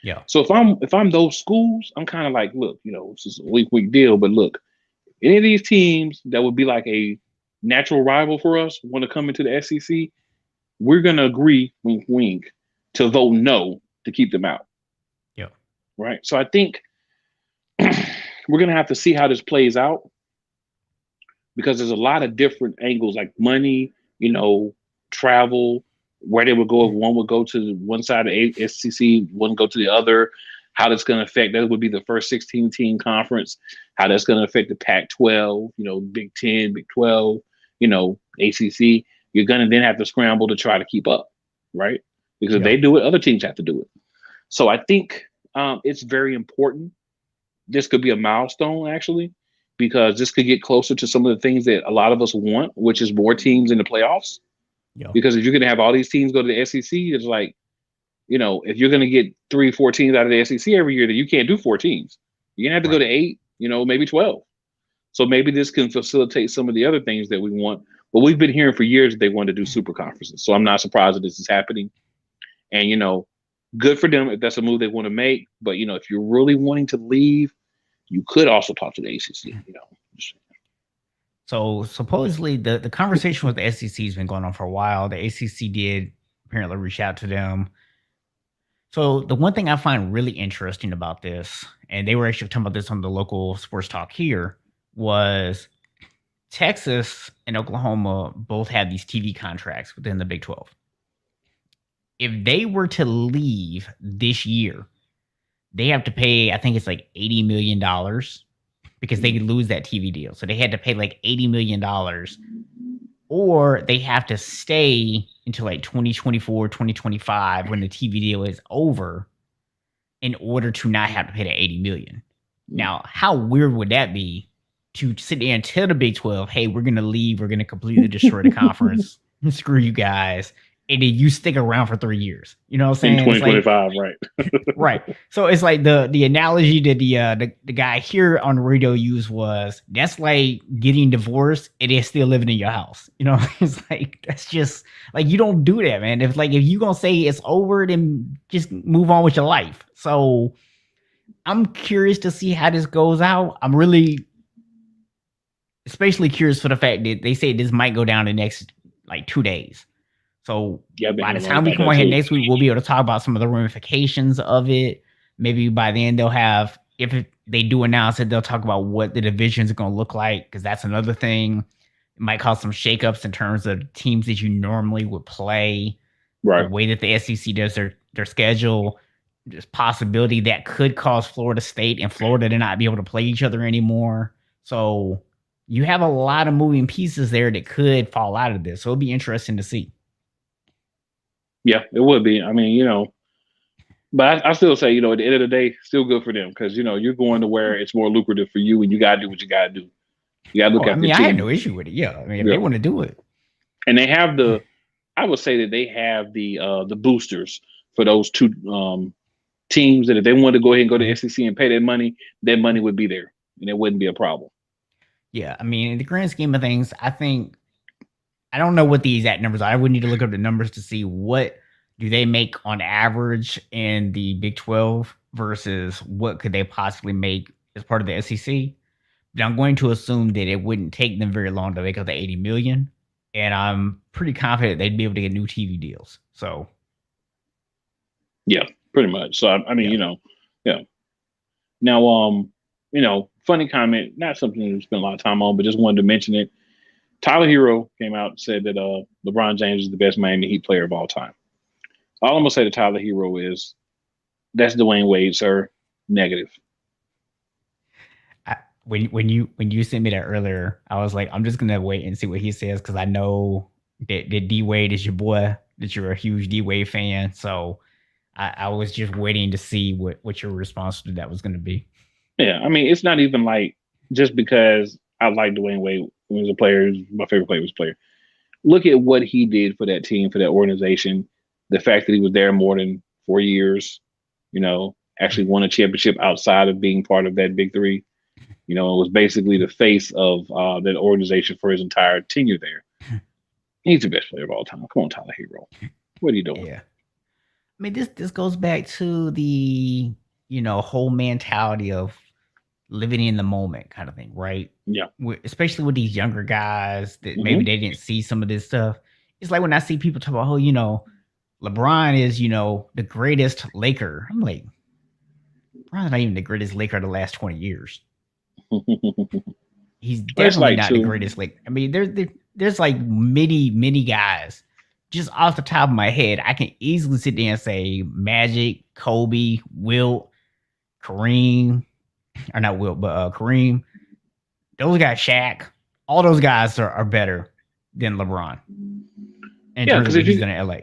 Yeah. So if I'm those schools, I'm kind of like, look, this is a week deal, but look, any of these teams that would be like a natural rival for us want to come into the SEC, we're gonna agree, wink wink, to vote no to keep them out. Yeah. Right. So I think we're gonna have to see how this plays out because there's a lot of different angles like money, travel, where they would go if one would go to one side of SEC, one go to the other, how that's going to affect that would be the first 16 team conference, how that's going to affect the Pac 12, Big 10, Big 12, ACC. You're going to then have to scramble to try to keep up, right? Because if Yeah. they do it, other teams have to do it. So I think it's very important. This could be a milestone, actually, because this could get closer to some of the things that a lot of us want, which is more teams in the playoffs. Yeah. Because if you're going to have all these teams go to the SEC, it's like, if you're going to get 3-4 teams out of the SEC every year, then you can't do 4 teams. You're going to have to go to 8, maybe 12. So maybe this can facilitate some of the other things that we want. But we've been hearing for years that they want to do super conferences. So I'm not surprised that this is happening. And, good for them if that's a move they want to make. But, if you're really wanting to leave, you could also talk to the ACC, So supposedly the conversation with the SEC has been going on for a while. The ACC did apparently reach out to them. So the one thing I find really interesting about this, and they were actually talking about this on the local sports talk here, was Texas and Oklahoma both have these TV contracts within the Big 12. If they were to leave this year, they have to pay, I think it's like $80 million because they could lose that TV deal. So they had to pay like $80 million, or they have to stay until like 2024, 2025 when the TV deal is over in order to not have to pay the $80 million. Now, how weird would that be to sit there and tell the Big 12, hey, we're going to leave. We're going to completely destroy the conference. Screw you guys. And then you stick around for 3 years. You know what I'm saying? In 2025, right. Right. So it's like the analogy that the guy here on the radio used was, that's like getting divorced and they're still living in your house. It's like, that's just like, you don't do that, man. If you gonna say it's over, then just move on with your life. So I'm curious to see how this goes out. I'm really especially curious for the fact that they say this might go down the next like 2 days. So by the time we come on here next week, we'll be able to talk about some of the ramifications of it. Maybe by then they'll have, if they do announce it, they'll talk about what the divisions are going to look like, because that's another thing. It might cause some shakeups in terms of teams that you normally would play. Right. The way that the SEC does their schedule. There's possibility that could cause Florida State and Florida to not be able to play each other anymore. So you have a lot of moving pieces there that could fall out of this. So it'll be interesting to see. Yeah, it would be. I mean, but I still say, at the end of the day, still good for them because, you're going to where it's more lucrative for you and you got to do what you got to do. You got to look at the team. I had no issue with it. Yeah. I mean, if they want to do it. And they have I would say that they have the boosters for those 2 teams that if they wanted to go ahead and go to SEC and pay that money would be there and it wouldn't be a problem. Yeah. I mean, in the grand scheme of things, I don't know what the exact numbers are. I would need to look up the numbers to see what do they make on average in the Big 12 versus what could they possibly make as part of the SEC. But I'm going to assume that it wouldn't take them very long to make up the $80 million. And I'm pretty confident they'd be able to get new TV deals. So. Yeah, pretty much. So, I mean, yeah. Now, funny comment, not something we spent a lot of time on, but just wanted to mention it. Tyler Hero came out and said that LeBron James is the best Miami Heat player of all time. All I'm going to say to Tyler Hero is that's Dwayne Wade, sir. Negative. When you sent me that earlier, I was like, I'm just going to wait and see what he says because I know that D Wade is your boy, that you're a huge D Wade fan. So I was just waiting to see what your response to that was going to be. Yeah, I mean, it's not even like just because I like Dwayne Wade when he was a player, my favorite player was player. Look at what he did for that team, for that organization. The fact that he was there more than 4 years, actually won a championship outside of being part of that Big Three. It was basically the face of that organization for his entire tenure there. He's the best player of all time. Come on, Tyler Hero. What are you doing? Yeah. I mean, this goes back to the whole mentality of living in the moment kind of thing, right? Yeah. Especially with these younger guys that maybe Hmm. they didn't see some of this stuff. It's like when I see people talk about, oh, LeBron is, the greatest Laker. I'm like, LeBron's not even the greatest Laker of the last 20 years. He's It's definitely like not the too. greatest Laker. I mean, there's like many guys. Just off the top of my head, I can easily sit there and say Magic, Kobe, Wilt, Kareem, or not Wilt, but Kareem. Those guys, Shaq, all those guys are better than LeBron in Yeah, terms of because what if he's you done in LA.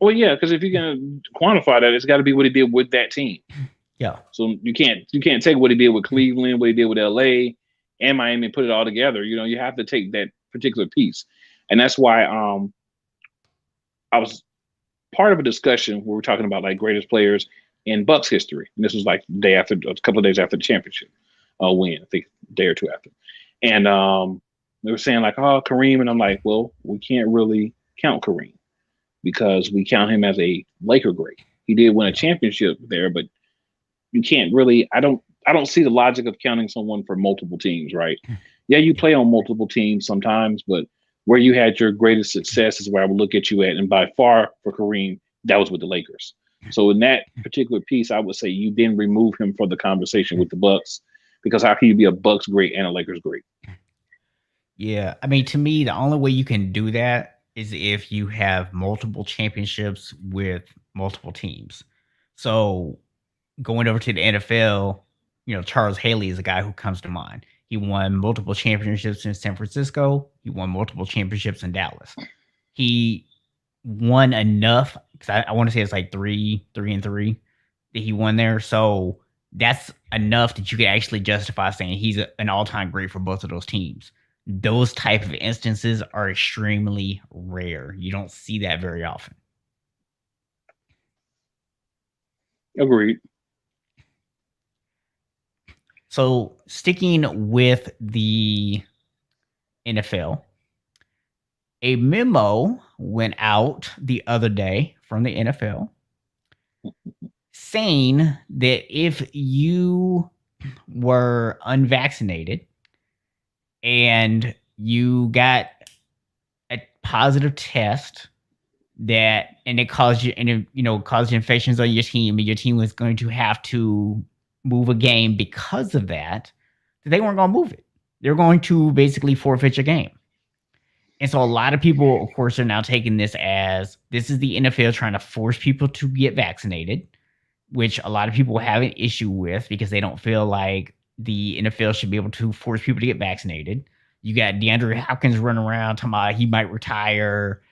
well, yeah, because if you're gonna quantify that, it's got to be what he did with that team. Yeah. So you can't take what he did with Cleveland, what he did with LA and Miami, and put it all together. You have to take that particular piece, and that's why I was part of a discussion where we're talking about like greatest players in Bucks history, and this was like a couple of days after the championship win, I think a day or two after, and they were saying like, oh, Kareem, and I'm like, well, we can't really count Kareem because we count him as a Laker great. He did win a Yeah. championship there, but you can't really. I don't see the logic of counting someone for multiple teams, right? Yeah, you Yeah. play on multiple teams sometimes, but where you had your greatest success is where I would look at you at, and by far for Kareem, that was with the Lakers. So in that particular piece, I would say you then remove him from the conversation with the Bucks because how can you be a Bucks great and a Lakers great? Yeah. I mean, to me, the only way you can do that is if you have multiple championships with multiple teams. So going over to the NFL, Charles Haley is a guy who comes to mind. He won multiple championships in San Francisco. He won multiple championships in Dallas. He won enough because I want to say it's like three and three that he won there. So that's enough that you can actually justify saying he's an all-time great for both of those teams. Those type of instances are extremely rare. You don't see that very often. Agreed. So sticking with the NFL, a memo went out the other day from the NFL saying that if you were unvaccinated and you got a positive test and it caused you and it, caused infections on your team and your team was going to have to move a game because of that, they weren't going to move it. They're going to basically forfeit your game. And so a lot of people, of course, are now taking this as this is the NFL trying to force people to get vaccinated, which a lot of people have an issue with because they don't feel like the NFL should be able to force people to get vaccinated. You got DeAndre Hopkins running around talking about he might retire.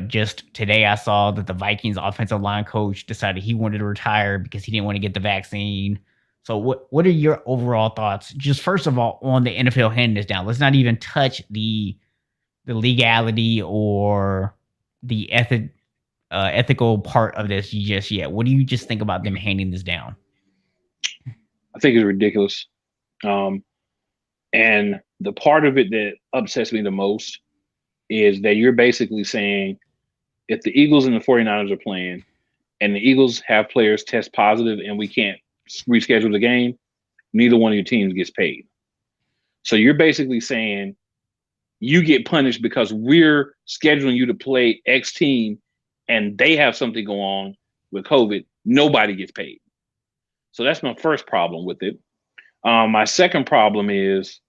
Just today, I saw that the Vikings offensive line coach decided he wanted to retire because he didn't want to get the vaccine. So, what are your overall thoughts? Just first of all, on the NFL handing this down. Let's not even touch the legality or the ethical part of this just yet. What do you just think about them handing this down? I think it's ridiculous. Um, and the part of it that upsets me the most is that you're basically saying if the Eagles and the 49ers are playing and the Eagles have players test positive and we can't reschedule the game, neither one of your teams gets paid. So you're basically saying you get punished because we're scheduling you to play X team and they have something go on with COVID. Nobody gets paid. So that's my first problem with it. My second problem is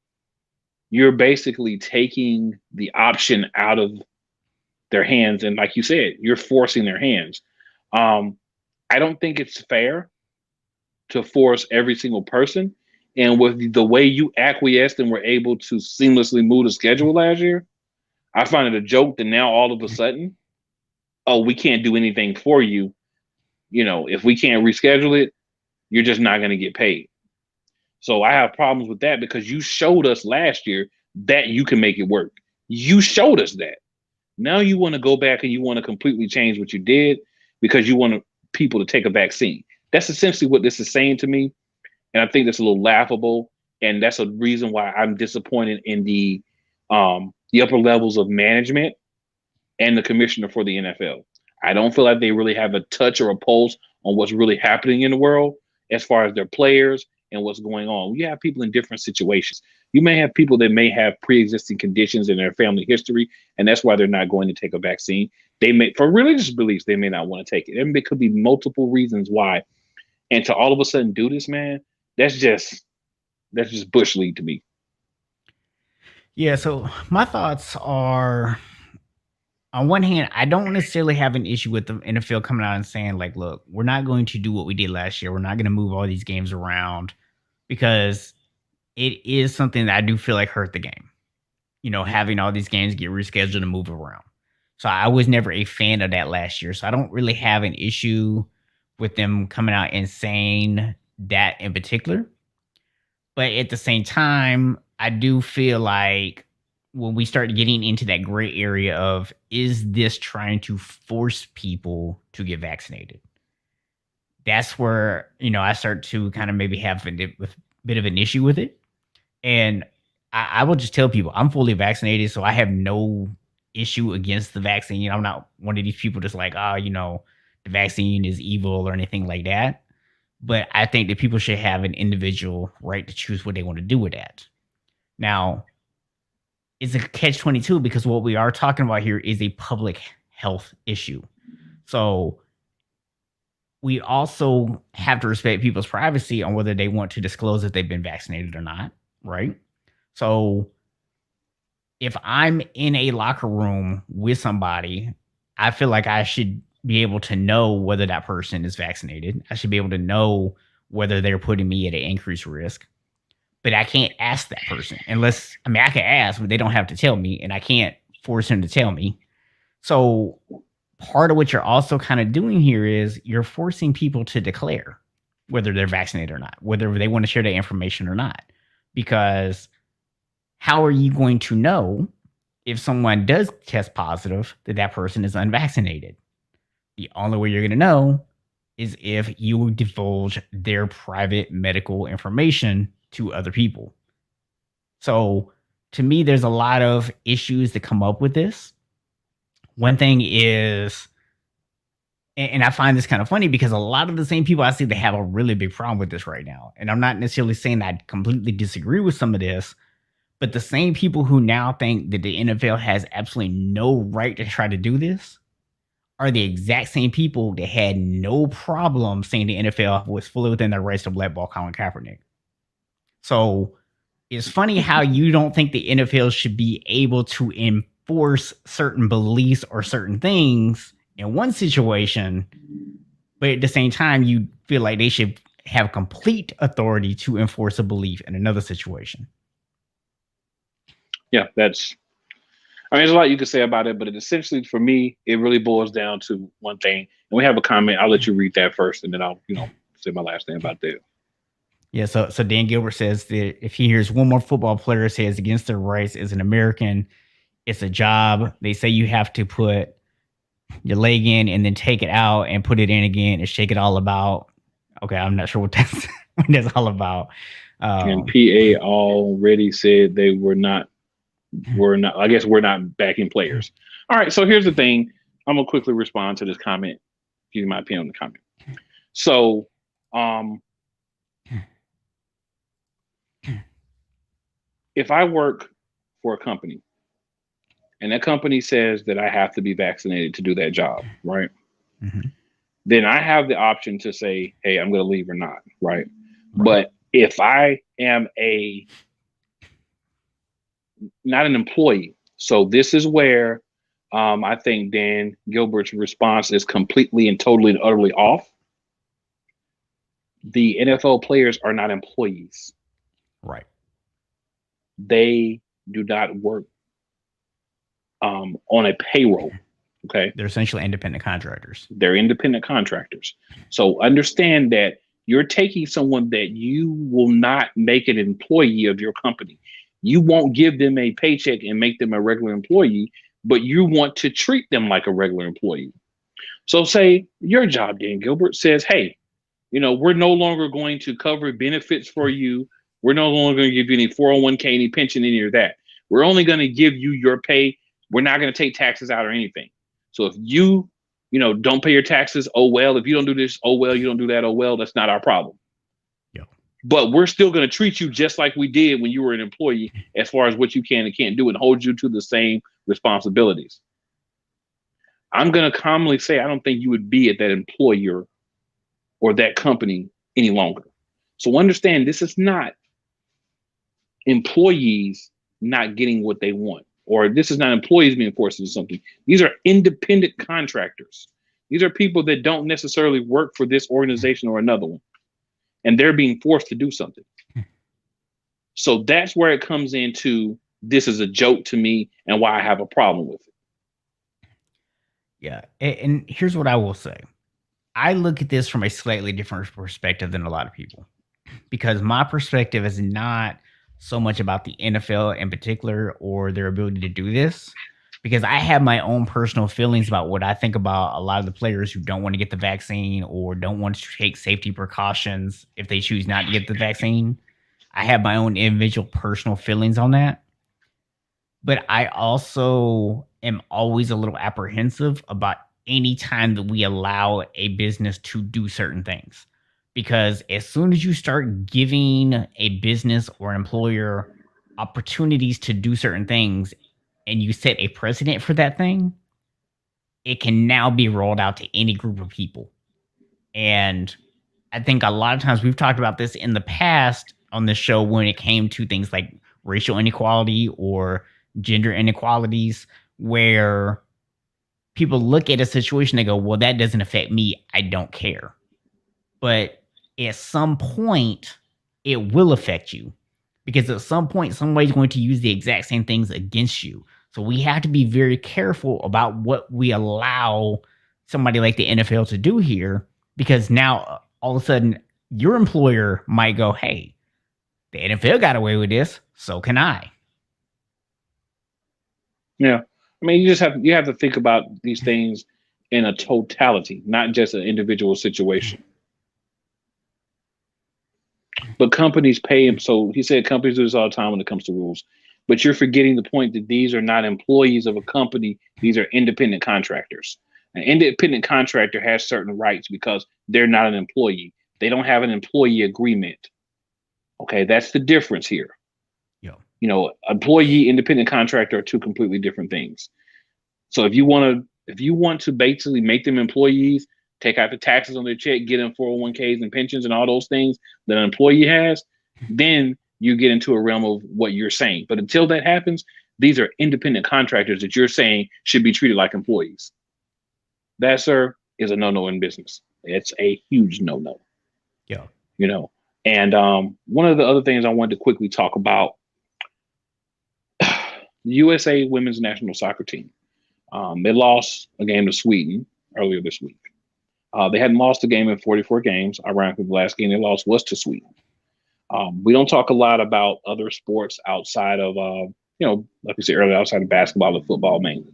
you're basically taking the option out of their hands. And like you said, you're forcing their hands. Um, I don't think it's fair to force every single person. And with the way you acquiesced and were able to seamlessly move the schedule last year, I find it a joke that now all of a sudden, oh, we can't do anything for you. If we can't reschedule it, you're just not going to get paid. So I have problems with that because you showed us last year that you can make it work. You showed us that. Now you want to go back and you want to completely change what you did because you want people to take a vaccine. That's essentially what this is saying to me. And I think that's a little laughable. And that's a reason why I'm disappointed in the upper levels of management and the commissioner for the NFL. I don't feel like they really have a touch or a pulse on what's really happening in the world as far as their players and what's going on. You have people in different situations. You may have people that may have pre-existing conditions in their family history, and that's why they're not going to take a vaccine. They may, for religious beliefs, they may not want to take it. And there could be multiple reasons why. And to all of a sudden do this, man, that's just bush league to me. Yeah, so my thoughts are, on one hand, I don't necessarily have an issue with the NFL coming out and saying, like, look, we're not going to do what we did last year. We're not going to move all these games around, because it is something that I do feel like hurt the game. Having all these games get rescheduled and move around. So I was never a fan of that last year. So I don't really have an issue with them coming out and saying that in particular. But at the same time, I do feel like when we start getting into that gray area of, is this trying to force people to get vaccinated? That's where, I start to kind of maybe have a bit of an issue with it. And I will just tell people I'm fully vaccinated, so I have no issue against the vaccine. I'm not one of these people that's like, the vaccine is evil or anything like that. But I think that people should have an individual right to choose what they want to do with that. Now, it's a catch-22, because what we are talking about here is a public health issue. So we also have to respect people's privacy on whether they want to disclose if they've been vaccinated or not, right? So if I'm in a locker room with somebody, I feel like I should be able to know whether that person is vaccinated. I should be able to know whether they're putting me at an increased risk. But I can't ask that person unless, I can ask, but they don't have to tell me, and I can't force them to tell me. So part of what you're also kind of doing here is you're forcing people to declare whether they're vaccinated or not, whether they want to share that information or not. Because how are you going to know if someone does test positive that that person is unvaccinated? The only way you're going to know is if you divulge their private medical information to other people. So to me, there's a lot of issues that come up with this. One thing is, and I find this kind of funny, because a lot of the same people I see that have a really big problem with this right now. And I'm not necessarily saying that I completely disagree with some of this, but the same people who now think that the NFL has absolutely no right to try to do this are the exact same people that had no problem saying the NFL was fully within their rights to blackball Colin Kaepernick. So it's funny how you don't think the NFL should be able to enforce certain beliefs or certain things in one situation, but at the same time, you feel like they should have complete authority to enforce a belief in another situation. Yeah, there's a lot you could say about it, but essentially for me, it really boils down to one thing. And we have a comment. I'll let you read that first, and then I'll, say my last thing about that. Yeah, so Dan Gilbert says that if he hears one more football player say it's against their rights as an American, it's a job. They say you have to put your leg in and then take it out and put it in again and shake it all about. Okay, I'm not sure what that's all about. And PA already said they were not. I guess we're not backing players. All right, so here's the thing. I'm gonna quickly respond to this comment, give you my opinion on the comment. So if I work for a company and that company says that I have to be vaccinated to do that job, right? Mm-hmm. Then I have the option to say, hey, I'm gonna leave or not, right? But if I am not an employee. So this is where I think Dan Gilbert's response is completely and totally and utterly off. The NFL players are not employees. Right. They do not work on a payroll. Okay. They're essentially independent contractors. They're independent contractors. So understand that you're taking someone that you will not make an employee of your company. You won't give them a paycheck and make them a regular employee, but you want to treat them like a regular employee. So say your job, Dan Gilbert, says, hey, we're no longer going to cover benefits for you. We're no longer going to give you any 401k, any pension, any of that. We're only going to give you your pay. We're not going to take taxes out or anything. So if you don't pay your taxes. Oh, well, if you don't do this, oh, well, you don't do that. Oh, well, that's not our problem. Yeah. But we're still going to treat you just like we did when you were an employee as far as what you can and can't do and hold you to the same responsibilities. I'm going to commonly say I don't think you would be at that employer or that company any longer. So understand, this is not employees not getting what they want, or this is not employees being forced to do something. These are independent contractors. These are people that don't necessarily work for this organization or another one, and they're being forced to do something. So that's where it comes into, this is a joke to me and why I have a problem with it. Yeah. And here's what I will say. I look at this from a slightly different perspective than a lot of people, because my perspective is not so much about the NFL in particular or their ability to do this, because I have my own personal feelings about what I think about a lot of the players who don't want to get the vaccine or don't want to take safety precautions if they choose not to get the vaccine. I have my own individual personal feelings on that. But I also am always a little apprehensive about any time that we allow a business to do certain things. Because as soon as you start giving a business or employer opportunities to do certain things and you set a precedent for that thing, it can now be rolled out to any group of people. And I think a lot of times we've talked about this in the past on this show when it came to things like racial inequality or gender inequalities, where people look at a situation, they go, well, that doesn't affect me, I don't care. But at some point, it will affect you, because at some point, somebody's going to use the exact same things against you. So we have to be very careful about what we allow somebody like the NFL to do here, because now all of a sudden your employer might go, hey, the NFL got away with this, so can I. Yeah. I mean, you have to think about these things in a totality, not just an individual situation. But companies pay him. So he said companies do this all the time when it comes to rules. But you're forgetting the point that these are not employees of a company. These are independent contractors. An independent contractor has certain rights because they're not an employee. They don't have an employee agreement. Okay, that's the difference here. Yeah. Employee, independent contractor are two completely different things. So if you want to basically make them employees, take out the taxes on their check, get them 401ks and pensions and all those things that an employee has, then you get into a realm of what you're saying. But until that happens, these are independent contractors that you're saying should be treated like employees. That, sir, is a no-no in business. It's a huge no-no. Yeah. And one of the other things I wanted to quickly talk about, the USA women's national soccer team. They lost a game to Sweden earlier this week. They hadn't lost a game in 44 games. Ironically, the last game they lost was to Sweden. We don't talk a lot about other sports outside of, like we said earlier, outside of basketball and football mainly.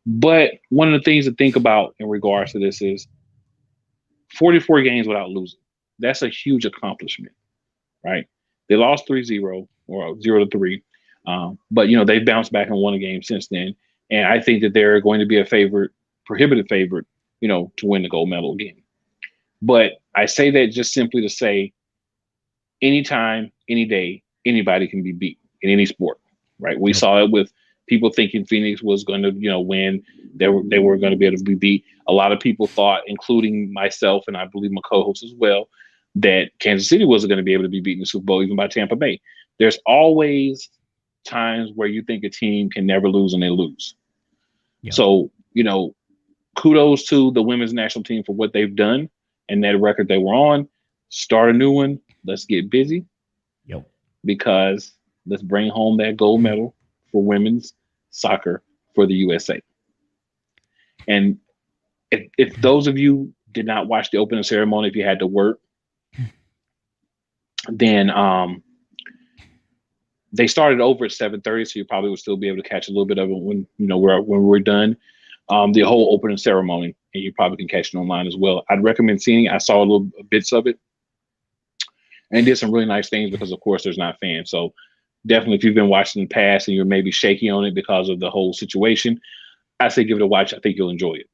But one of the things to think about in regards to this is 44 games without losing. That's a huge accomplishment, right? They lost 3-0 or 0-3. But, they've bounced back and won a game since then. And I think that they're going to be a prohibitive favorite, to win the gold medal again. But I say that just simply to say, anytime, any day, anybody can be beat in any sport, right? We saw it with people thinking Phoenix was going to, win. They were going to be able to be beat. A lot of people thought, including myself and I believe my co-host as well, that Kansas City wasn't going to be able to be beaten in the Super Bowl, even by Tampa Bay. There's always times where you think a team can never lose and they lose. Yeah. So, kudos to the women's national team for what they've done and that record they were on. Start a new one. Let's get busy. Yep. Because let's bring home that gold medal for women's soccer for the USA. And if those of you did not watch the opening ceremony, if you had to work, then they started over at 7:30, so you probably would still be able to catch a little bit of it when we're done. The whole opening ceremony, and you probably can catch it online as well. I'd recommend seeing it. I saw a little bits of it and did some really nice things because, of course, there's not fans. So definitely, if you've been watching in the past and you're maybe shaky on it because of the whole situation, I say give it a watch. I think you'll enjoy it.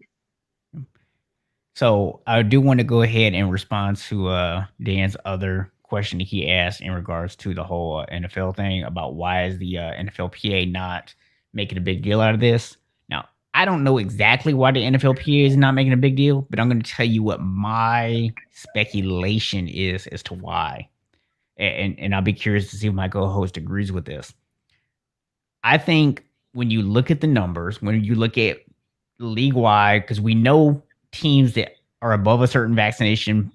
So I do want to go ahead and respond to Dan's other question that he asked in regards to the whole NFL thing about why is the NFLPA not making a big deal out of this. Now, I don't know exactly why the NFLPA is not making a big deal, but I'm going to tell you what my speculation is as to why. And I'll be curious to see if my co-host agrees with this. I think when you look at the numbers, when you look at league wide, because we know teams that are above a certain vaccination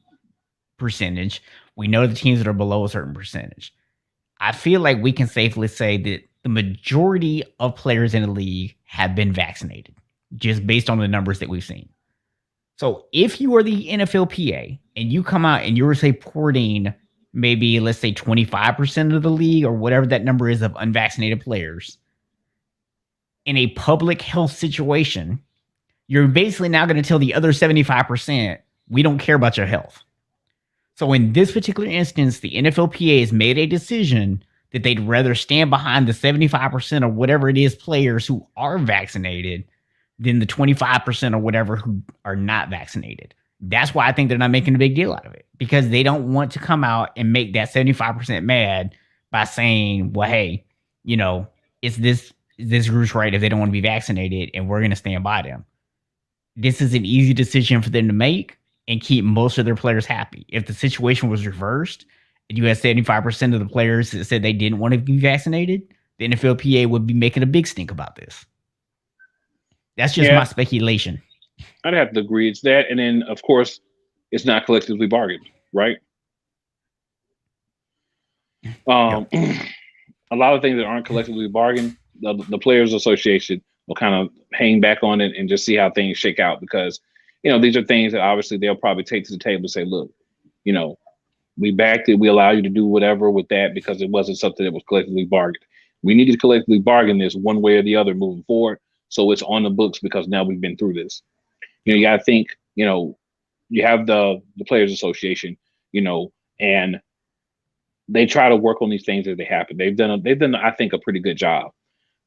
percentage, we know the teams that are below a certain percentage. I feel like we can safely say that the majority of players in the league have been vaccinated, just based on the numbers that we've seen. So if you are the NFLPA and you come out and you're reporting maybe, let's say, 25% of the league or whatever that number is of unvaccinated players in a public health situation, you're basically now going to tell the other 75%, we don't care about your health. So in this particular instance, the NFLPA has made a decision that they'd rather stand behind the 75% or whatever it is players who are vaccinated than the 25% or whatever who are not vaccinated. That's why I think they're not making a big deal out of it, because they don't want to come out and make that 75% mad by saying, well, hey, it's this group's right if they don't want to be vaccinated, and we're going to stand by them. This is an easy decision for them to make and keep most of their players happy. If the situation was reversed and you had 75% of the players that said they didn't want to be vaccinated, the NFLPA would be making a big stink about this. That's just my speculation. I'd have to agree. It's that. And then, of course, it's not collectively bargained, right? A lot of things that aren't collectively bargained, the Players Association will kind of hang back on it and just see how things shake out, because, these are things that obviously they'll probably take to the table and say, look, we backed it. We allow you to do whatever with that because it wasn't something that was collectively bargained. We need to collectively bargain this one way or the other moving forward, so it's on the books, because now we've been through this. You got to think, you have the Players Association, and they try to work on these things as they happen. They've done, I think, a pretty good job.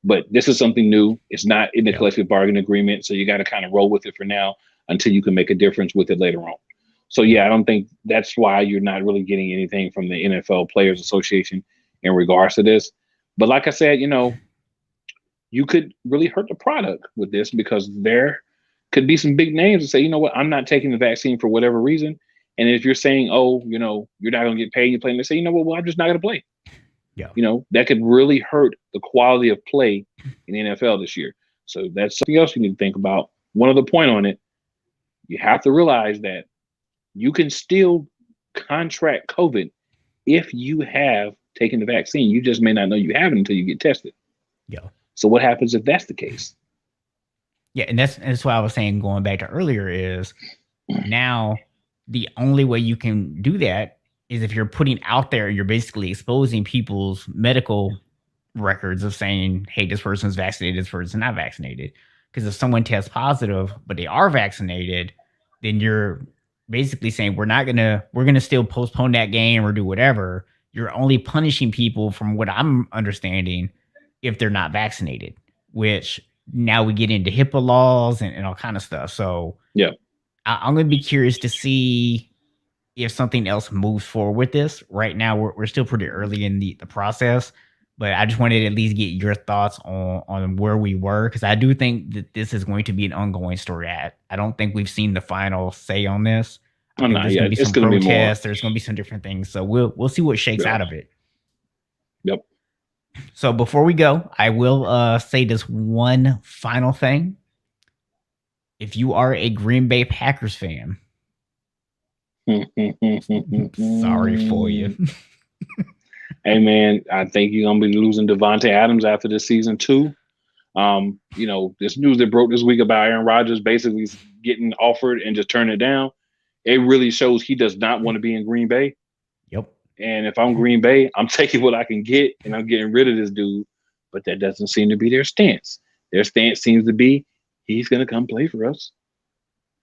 But this is something new. It's not in the collective bargaining agreement, so you got to kind of roll with it for now until you can make a difference with it later on. So I don't think that's why you're not really getting anything from the NFL Players Association in regards to this. But like I said, you could really hurt the product with this, because there could be some big names that say, you know what, I'm not taking the vaccine for whatever reason. And if you're saying, oh, you're not going to get paid, you're playing, they say, you know what, well, I'm just not going to play. Yeah. That could really hurt the quality of play in the NFL this year. So that's something else you need to think about. One other point on it, you have to realize that you can still contract COVID if you have taken the vaccine. You just may not know you have it until you get tested. Yeah. So what happens if that's the case? Yeah, and that's what I was saying going back to earlier is now the only way you can do that is if you're putting out there, you're basically exposing people's medical records of saying, hey, this person's vaccinated, this person's not vaccinated. Because if someone tests positive, but they are vaccinated, then you're basically saying we're going to still postpone that game or do whatever. You're only punishing people, from what I'm understanding, if they're not vaccinated, which now we get into HIPAA laws and all kind of stuff. So yeah, I'm going to be curious to see if something else moves forward with this. Right now, we're still pretty early in the process, but I just wanted to at least get your thoughts on where we were, because I do think that this is going to be an ongoing story. I don't think we've seen the final say on this. There's going to be some protests. There's going to be some different things. So we'll see what shakes out of it. Yep. So before we go, I will say this one final thing. If you are a Green Bay Packers fan, sorry for you. Hey man, I think you're gonna be losing Devontae Adams after this season too. This news that broke this week about Aaron Rodgers basically getting offered and just turning it down, it really shows he does not want to be in Green Bay. Yep. And if I'm Green Bay, I'm taking what I can get and I'm getting rid of this dude. But that doesn't seem to be their stance. Their stance seems to be he's gonna come play for us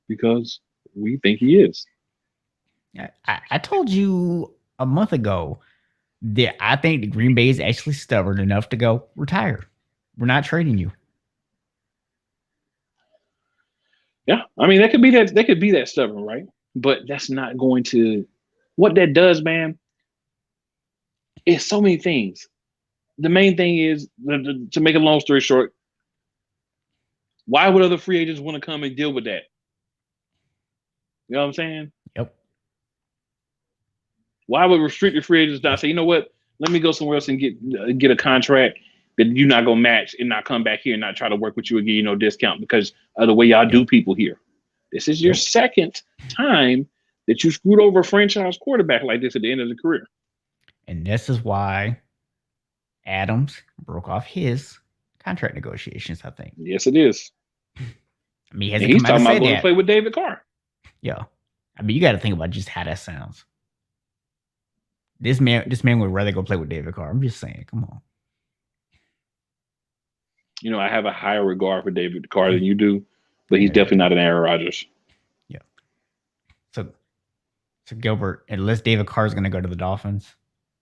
because we think he is. I told you a month ago that I think the Green Bay is actually stubborn enough to go retire. We're not trading you. Yeah, I mean, that could be that. They could be that stubborn, right? But that's not going to. What that does, man, is so many things. The main thing is to make a long story short. Why would other free agents want to come and deal with that? You know what I'm saying? Yep. Why would restricted free agents not say, you know what? Let me go somewhere else and get a contract that you're not gonna match and not come back here and not try to work with you and give you no discount because of the way y'all do people here. This is your second time that you screwed over a franchise quarterback like this at the end of the career. And this is why Adams broke off his contract negotiations, I think. Yes, it is. I mean, he's talking about going to play with David Carr. Yeah. I mean, you got to think about just how that sounds. This man would rather go play with David Carr. I'm just saying, come on. You know, I have a higher regard for David Carr than you do, but he's definitely not an Aaron Rodgers. Yeah. So Gilbert, unless David Carr is going to go to the Dolphins,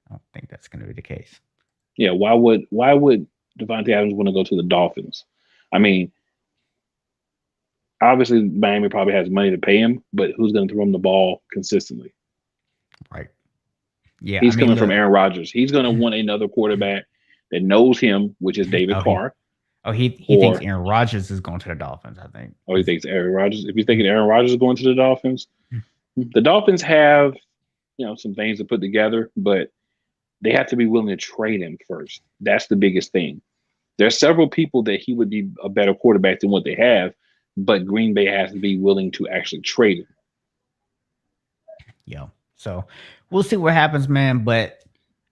I don't think that's going to be the case. Yeah, why would Davante Adams want to go to the Dolphins? I mean, obviously Miami probably has money to pay him, but who's going to throw him the ball consistently? Right. Yeah, he's coming from Aaron Rodgers. He's going to want another quarterback that knows him, which is David Carr. He thinks Aaron Rodgers is going to the Dolphins, I think. Oh, he thinks Aaron Rodgers. If you're thinking Aaron Rodgers is going to the Dolphins, the Dolphins have, some things to put together, but they have to be willing to trade him first. That's the biggest thing. There's several people that he would be a better quarterback than what they have, but Green Bay has to be willing to actually trade him. Yeah. So we'll see what happens, man. But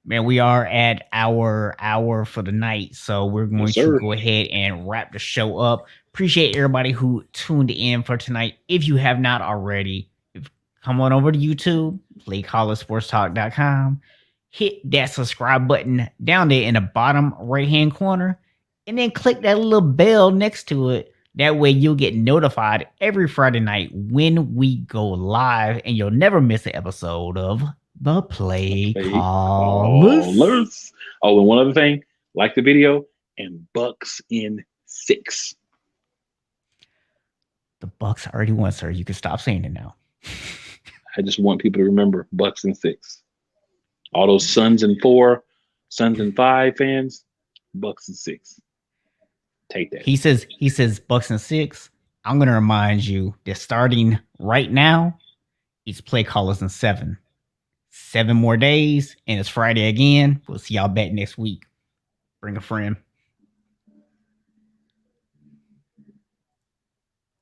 man, we are at our hour for the night. So we're going to go ahead and wrap the show up. Appreciate everybody who tuned in for tonight. If you have not already, come on over to YouTube, playcollegesportstalk.com. Hit that subscribe button down there in the bottom right-hand corner. And then click that little bell next to it. That way you'll get notified every Friday night when we go live. And you'll never miss an episode of the Play Callers. Oh, and one other thing, like the video, and Bucks in 6. The Bucks already won, sir. You can stop saying it now. I just want people to remember Bucks in 6. All those Suns in 4, Suns in 5 fans, Bucks in 6. Take that. He says Bucks in 6. I'm going to remind you that starting right now, it's Play Callers in 7. 7 more days, and it's Friday again. We'll see y'all back next week. Bring a friend.